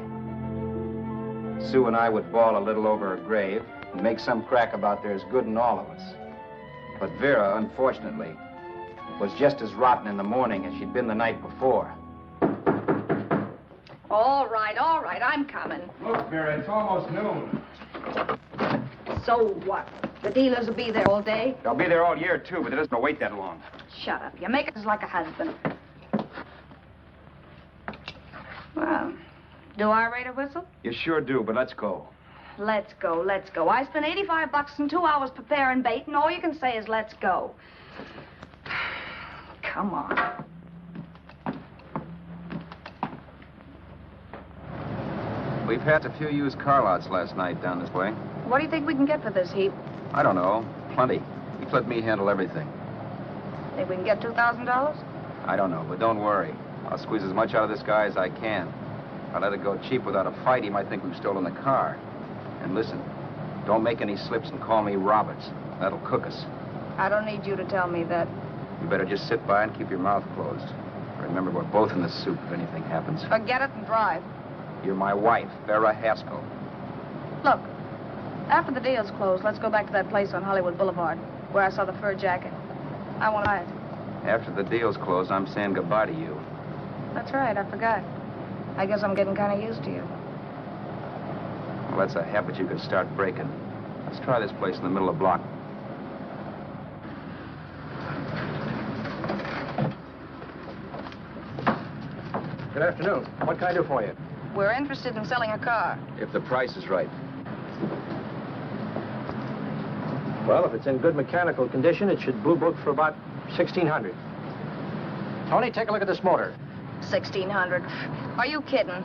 Sue and I would bawl a little over her grave and make some crack about there's good in all of us. But Vera, unfortunately, was just as rotten in the morning as she'd been the night before. All right, I'm coming. Look, Vera, it's almost noon. So what? The dealers will be there all day? They'll be there all year, too, but it doesn't wait that long. Shut up. You make it like a husband. Well, do I rate a whistle? You sure do, but let's go. Let's go, let's go. I spent $85 in 2 hours preparing bait, and all you can say is let's go. Come on. We've had a few used car lots last night down this way. What do you think we can get for this heap? I don't know. Plenty. You let me handle everything. Think we can get $2,000? I don't know, but don't worry. I'll squeeze as much out of this guy as I can. If I let it go cheap without a fight, he might think we've stolen the car. And listen, don't make any slips and call me Roberts. That'll cook us. I don't need you to tell me that. You better just sit by and keep your mouth closed. Remember, we're both in the soup if anything happens. Forget it and drive. You're my wife, Vera Haskell. Look, after the deal's closed, let's go back to that place on Hollywood Boulevard where I saw the fur jacket. I want to buy it. After the deal's closed, I'm saying goodbye to you. That's right, I forgot. I guess I'm getting kind of used to you. Well, that's a habit you could start breaking. Let's try this place in the middle of the block. Good afternoon. What can I do for you? We're interested in selling a car. If the price is right. Well, if it's in good mechanical condition, it should blue book for about $1,600. Tony, take a look at this motor. $1,600. Are you kidding?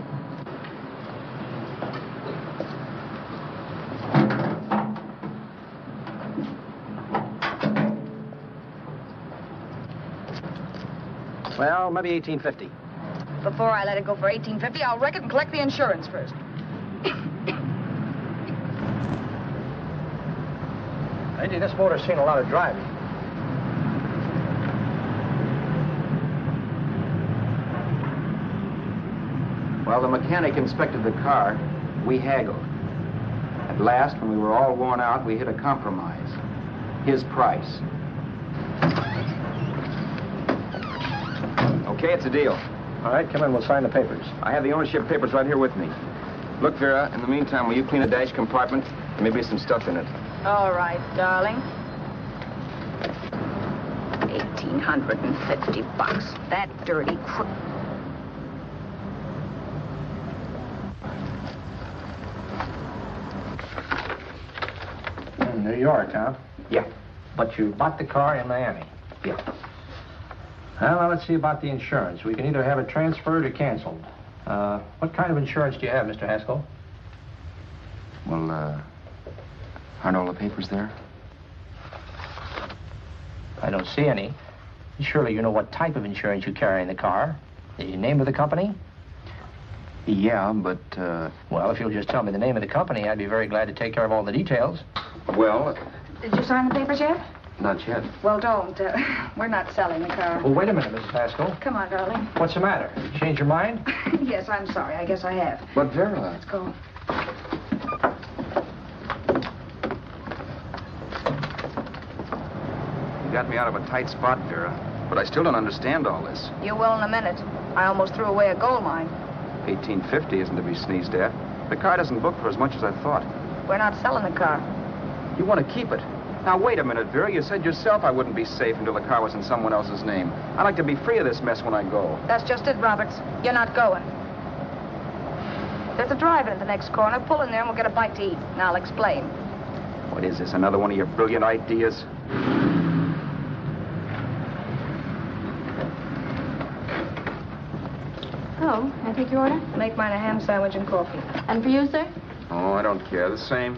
Well, maybe $1,850. Before I let it go for $1,850, I'll wreck it and collect the insurance first. Lady, this motor's seen a lot of driving. While the mechanic inspected the car, we haggled. At last, when we were all worn out, we hit a compromise. His price. Okay, it's a deal. All right, come in, we'll sign the papers. I have the ownership papers right here with me. Look, Vera, in the meantime, will you clean the dash compartment? There may be some stuff in it. All right, darling. $1,850. That dirty crook. In New York, huh? Yeah. But you bought the car in Miami? Yeah. Well, now let's see about the insurance. We can either have it transferred or canceled. What kind of insurance do you have, Mr. Haskell? Well, aren't all the papers there? I don't see any. Surely you know what type of insurance you carry in the car. The name of the company? Yeah, but, Well, if you'll just tell me the name of the company, I'd be very glad to take care of all the details. well, Did you sign the papers yet? not yet. Well, don't. We're not selling the car. Well, wait a minute, Mrs. Haskell. Come on, darling. What's the matter? You changed your mind? Yes, I'm sorry. I guess I have. But Vera... Let's go. You got me out of a tight spot, Vera. But I still don't understand all this. You will in a minute. I almost threw away a gold mine. 1850 isn't to be sneezed at. The car doesn't book for as much as I thought. We're not selling the car. You want to keep it. Now, wait a minute, Vera. You said yourself I wouldn't be safe until the car was in someone else's name. I'd like to be free of this mess when I go. That's just it, Roberts. You're not going. There's a drive-in at the next corner. Pull in there and we'll get a bite to eat. And I'll explain. What is this, another one of your brilliant ideas? Oh, can I take your order? Make mine a ham sandwich and coffee. And for you, sir? Oh, I don't care. The same.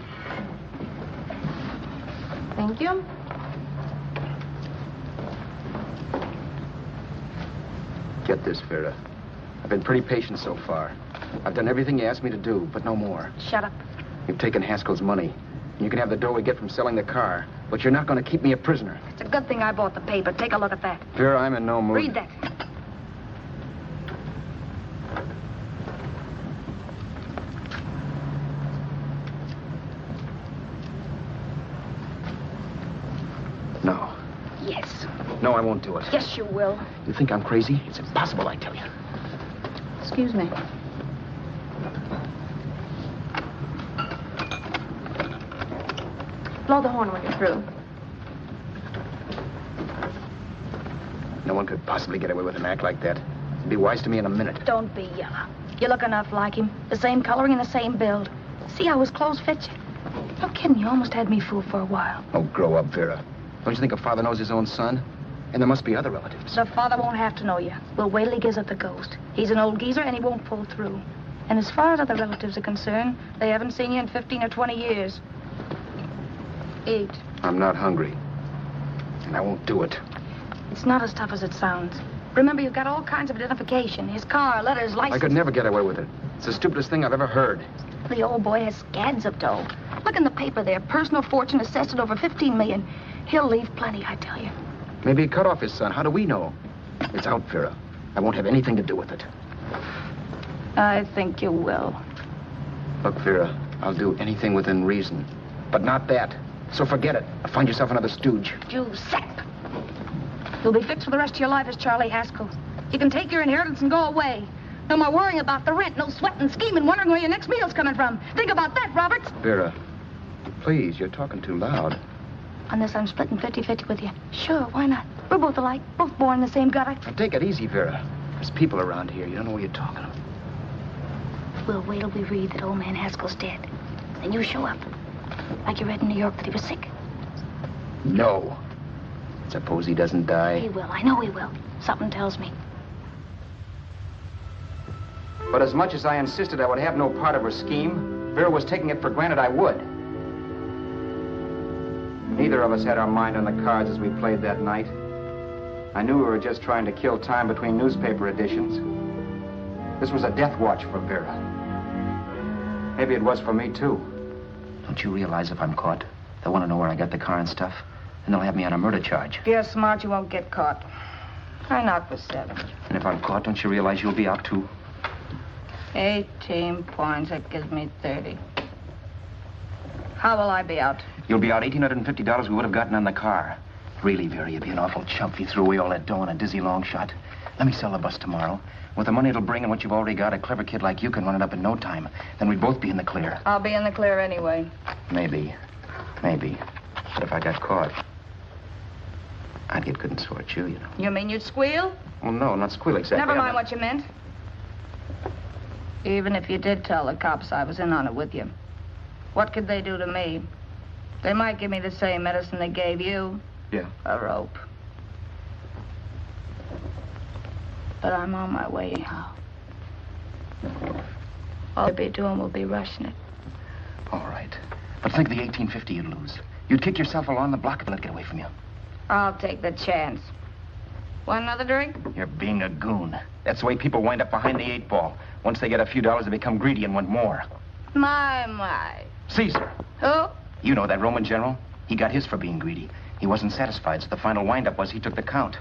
Thank you. Get this, Vera. I've been pretty patient so far. I've done everything you asked me to do, but no more. Shut up. You've taken Haskell's money. You can have the dough we get from selling the car, but you're not going to keep me a prisoner. It's a good thing I bought the paper. Take a look at that. Vera, I'm in no mood. Read that. No. Yes. No, I won't do it. Yes, you will. You think I'm crazy? It's impossible, I tell you. Excuse me. Blow the horn when you're through. No one could possibly get away with an act like that. It'd be wise to me in a minute. Don't be yellow. You look enough like him. The same coloring and the same build. See how his clothes fit you? No kidding, you almost had me fooled for a while. Oh, grow up, Vera. Don't you think a father knows his own son? And there must be other relatives. The father won't have to know you. We'll wait till he gives up the ghost. He's an old geezer and he won't pull through. And as far as other relatives are concerned, they haven't seen you in 15 or 20 years. Eat. I'm not hungry. And I won't do it. It's not as tough as it sounds. Remember, you've got all kinds of identification. His car, letters, license. I could never get away with it. It's the stupidest thing I've ever heard. The old boy has scads of dough. Look in the paper there. Personal fortune assessed at over 15 million. He'll leave plenty, I tell you. Maybe he cut off his son. How do we know? It's out, Vera. I won't have anything to do with it. I think you will. Look, Vera, I'll do anything within reason. But not that. So forget it. Find yourself another stooge. You sap. You'll be fixed for the rest of your life as Charlie Haskell. You can take your inheritance and go away. No more worrying about the rent, no sweating, scheming, wondering where your next meal's coming from. Think about that, Roberts. Vera, please, you're talking too loud. On this, I'm splitting 50-50 with you. Sure, why not? We're both alike, both born in the same gutter. Now, take it easy, Vera. There's people around here. You don't know what you're talking about. We'll wait till we read that old man Haskell's dead. Then you show up. Like you read in New York that he was sick. No. Suppose he doesn't die. He will. I know he will. Something tells me. But as much as I insisted I would have no part of her scheme, Vera was taking it for granted I would. Neither of us had our mind on the cards as we played that night. I knew we were just trying to kill time between newspaper editions. This was a death watch for Vera. Maybe it was for me, too. Don't you realize if I'm caught, they'll want to know where I got the car and stuff, and they'll have me on a murder charge. If you're smart, you won't get caught. I knocked for 7. And if I'm caught, don't you realize you'll be out, too? 18 points. That gives me 30. How will I be out? You'll be out $1,850 we would have gotten on the car. Really, Vera, you'd be an awful chump if you threw away all that dough on a dizzy long shot. Let me sell the bus tomorrow. With the money it'll bring and what you've already got, a clever kid like you can run it up in no time. Then we'd both be in the clear. I'll be in the clear anyway. Maybe. Maybe. But if I got caught, I'd get good and sore at you, you know. You mean you'd squeal? Well, no, not squeal exactly. Never mind what you meant. Even if you did tell the cops I was in on it with you, what could they do to me? They might give me the same medicine they gave you. Yeah. A rope. But I'm on my way out. All they'll be doing will be rushing it. All right. But think of the 1850 you'd lose. You'd kick yourself along the block if they let it get away from you. I'll take the chance. Want another drink? You're being a goon. That's the way people wind up behind the 8 ball. Once they get a few dollars, they become greedy and want more. My. Caesar. Who? You know that Roman general? He got his for being greedy. He wasn't satisfied, so the final wind-up was he took the count.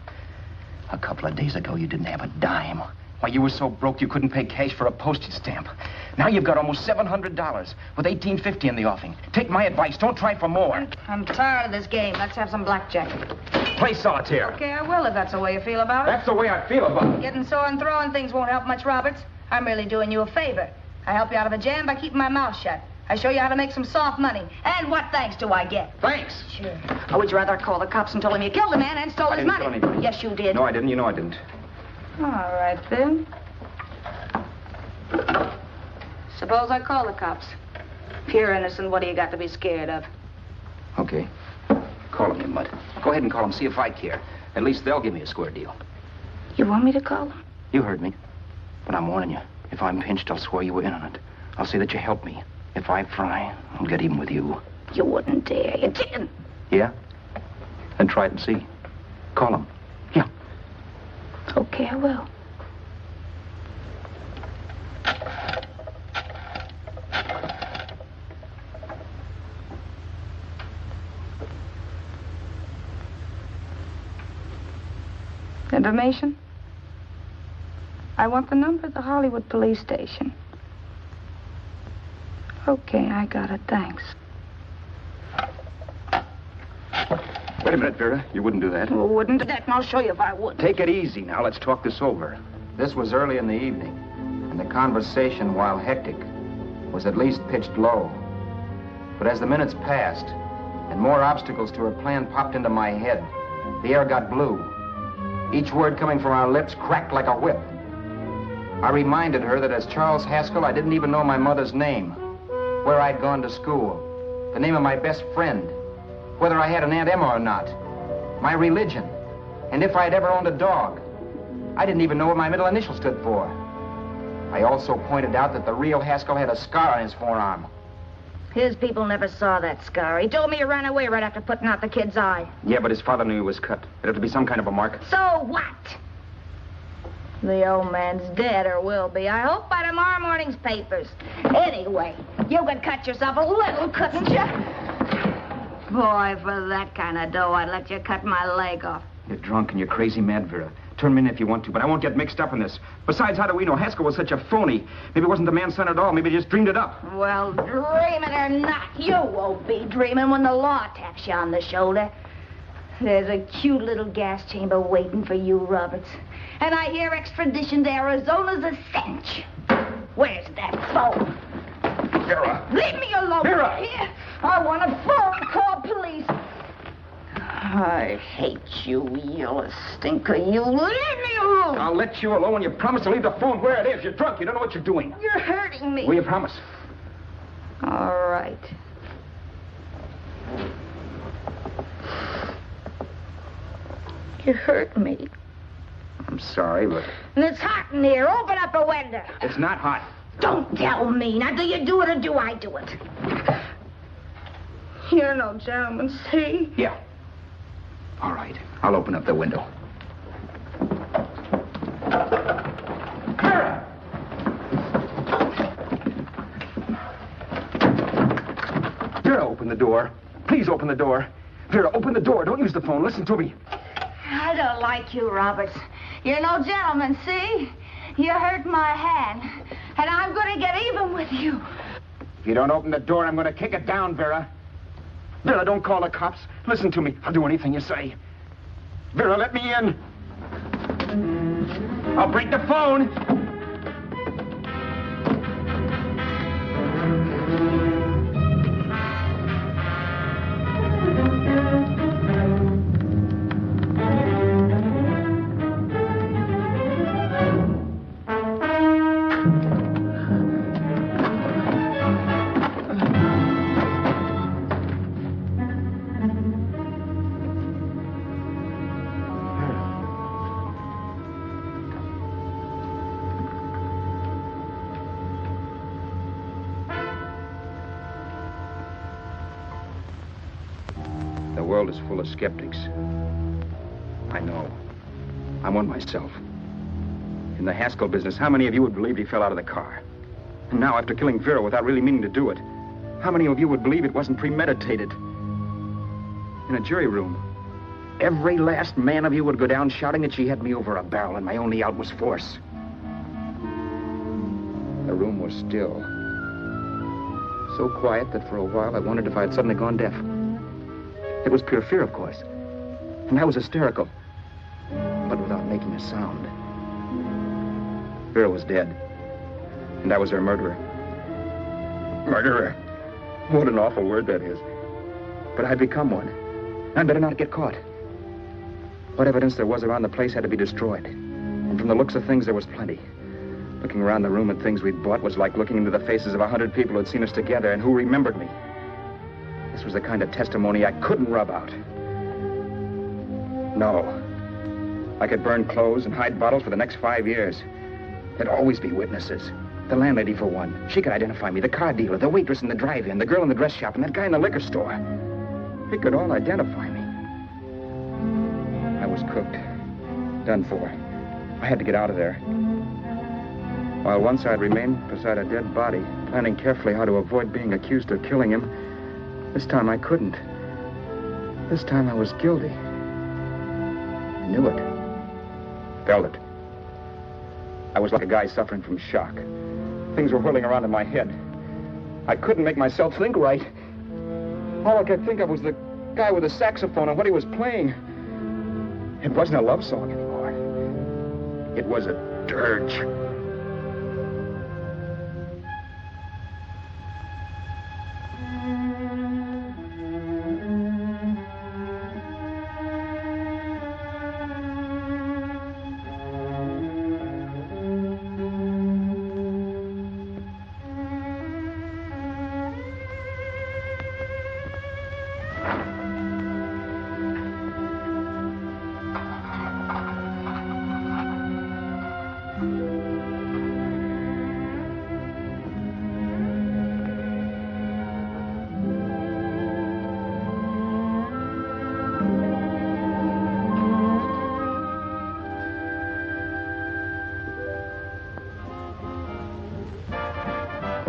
A couple of days ago, you didn't have a dime. Why, you were so broke you couldn't pay cash for a postage stamp. Now you've got almost $700 with $18.50 in the offing. Take my advice. Don't try for more. I'm tired of this game. Let's have some blackjack. Play solitaire. Okay, I will if that's the way you feel about it. That's the way I feel about it. Getting sore and throwing things won't help much, Roberts. I'm really doing you a favor. I help you out of a jam by keeping my mouth shut. I show you how to make some soft money. And what thanks do I get? Thanks. Sure. Or would you rather call the cops and told him you killed the man and stole his money? I didn't kill anybody. Yes, you did. No, I didn't. You know I didn't. All right, then. Suppose I call the cops. If you're innocent, what do you got to be scared of? Okay. Call him, you mutt. Go ahead and call him. See if I care. At least they'll give me a square deal. You want me to call them? You heard me. But I'm warning you. If I'm pinched, I'll swear you were in on it. I'll say that you helped me. If I fry, I'll get even with you. You wouldn't dare. You chicken. Yeah? Then try it and see. Call him. Yeah. Okay, I will. Information? I want the number of the Hollywood police station. Okay, I got it. Thanks. Wait a minute, Vera. You wouldn't do that. Well, wouldn't that? And I'll show you if I would. Take it easy now. Let's talk this over. This was early in the evening, and the conversation, while hectic, was at least pitched low. But as the minutes passed, and more obstacles to her plan popped into my head, the air got blue. Each word coming from our lips cracked like a whip. I reminded her that as Charles Haskell, I didn't even know my mother's name, where I'd gone to school, the name of my best friend, whether I had an Aunt Emma or not, my religion, and if I'd ever owned a dog. I didn't even know what my middle initial stood for. I also pointed out that the real Haskell had a scar on his forearm. His people never saw that scar. He told me he ran away right after putting out the kid's eye. Yeah, but his father knew he was cut. It'd have to be some kind of a mark. So what? The old man's dead, or will be. I hope by tomorrow morning's papers. Anyway, you could cut yourself a little, couldn't you? Boy, for that kind of dough, I'd let you cut my leg off. You're drunk and you're crazy mad, Vera. Turn me in if you want to, but I won't get mixed up in this. Besides, how do we know Haskell was such a phony? Maybe it wasn't the man's son at all. Maybe he just dreamed it up. Well, dreaming or not, you won't be dreaming when the law taps you on the shoulder. There's a cute little gas chamber waiting for you, Roberts. And I hear extradition to Arizona's a cinch. Where's that phone? Vera! Leave me alone. Vera! Here. I want a phone. Call police. I hate you, yellow stinker. You leave me alone. I'll let you alone when you promise to leave the phone where it is. You're drunk. You don't know what you're doing. You're hurting me. Will you promise? All right. You hurt me. I'm sorry, but... And it's hot in here. Open up a window. It's not hot. Don't tell me. Now, do you do it or do I do it? You're no gentleman, see? Yeah. All right. I'll open up the window. Vera! Vera, open the door. Please open the door. Vera, open the door. Don't use the phone. Listen to me. I don't like you, Roberts. You're no gentleman, see? You hurt my hand, and I'm going to get even with you. If you don't open the door, I'm going to kick it down, Vera. Vera, don't call the cops. Listen to me. I'll do anything you say. Vera, let me in. I'll break the phone. The world is full of skeptics. I know. I'm one myself. In the Haskell business, how many of you would believe he fell out of the car? And now, after killing Vera without really meaning to do it, how many of you would believe it wasn't premeditated? In a jury room, every last man of you would go down shouting that she had me over a barrel and my only out was force. The room was still. So quiet that for a while I wondered if I had suddenly gone deaf. It was pure fear, of course. And I was hysterical, but without making a sound. Vera was dead, and I was her murderer. Murderer. What an awful word that is. But I'd become one. I'd better not get caught. What evidence there was around the place had to be destroyed. And from the looks of things, there was plenty. Looking around the room at things we'd bought was like looking into the faces of 100 people who'd seen us together and who remembered me. This was the kind of testimony I couldn't rub out. No. I could burn clothes and hide bottles for the next 5 years. There'd always be witnesses. The landlady, for one. She could identify me. The car dealer, the waitress in the drive-in, the girl in the dress shop, and that guy in the liquor store. They could all identify me. I was cooked. Done for. I had to get out of there. While once I'd remained beside a dead body, planning carefully how to avoid being accused of killing him, this time I couldn't. This time I was guilty. I knew it. Felt it. I was like a guy suffering from shock. Things were whirling around in my head. I couldn't make myself think right. All I could think of was the guy with the saxophone and what he was playing. It wasn't a love song anymore. It was a dirge.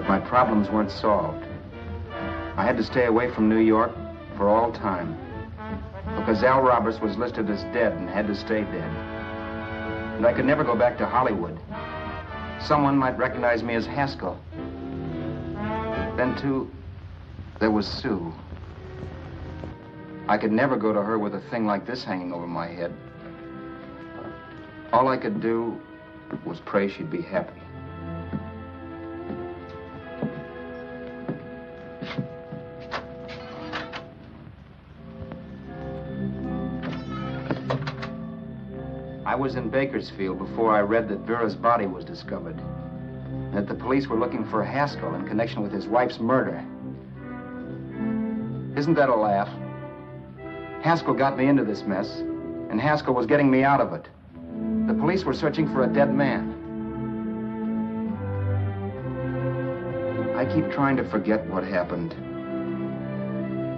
My problems weren't solved. I had to stay away from New York for all time. Because Al Roberts was listed as dead and had to stay dead. And I could never go back to Hollywood. Someone might recognize me as Haskell. Then, too, there was Sue. I could never go to her with a thing like this hanging over my head. All I could do was pray she'd be happy. I was in Bakersfield before I read that Vera's body was discovered, and that the police were looking for Haskell in connection with his wife's murder. Isn't that a laugh? Haskell got me into this mess, and Haskell was getting me out of it. The police were searching for a dead man. I keep trying to forget what happened,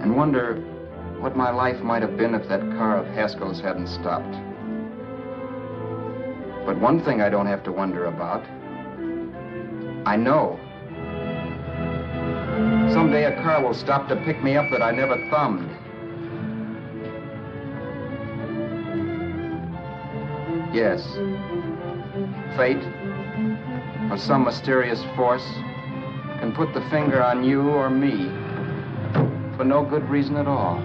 and wonder what my life might have been if that car of Haskell's hadn't stopped. But one thing I don't have to wonder about. I know. Someday a car will stop to pick me up that I never thumbed. Yes. Fate, or some mysterious force, can put the finger on you or me for no good reason at all.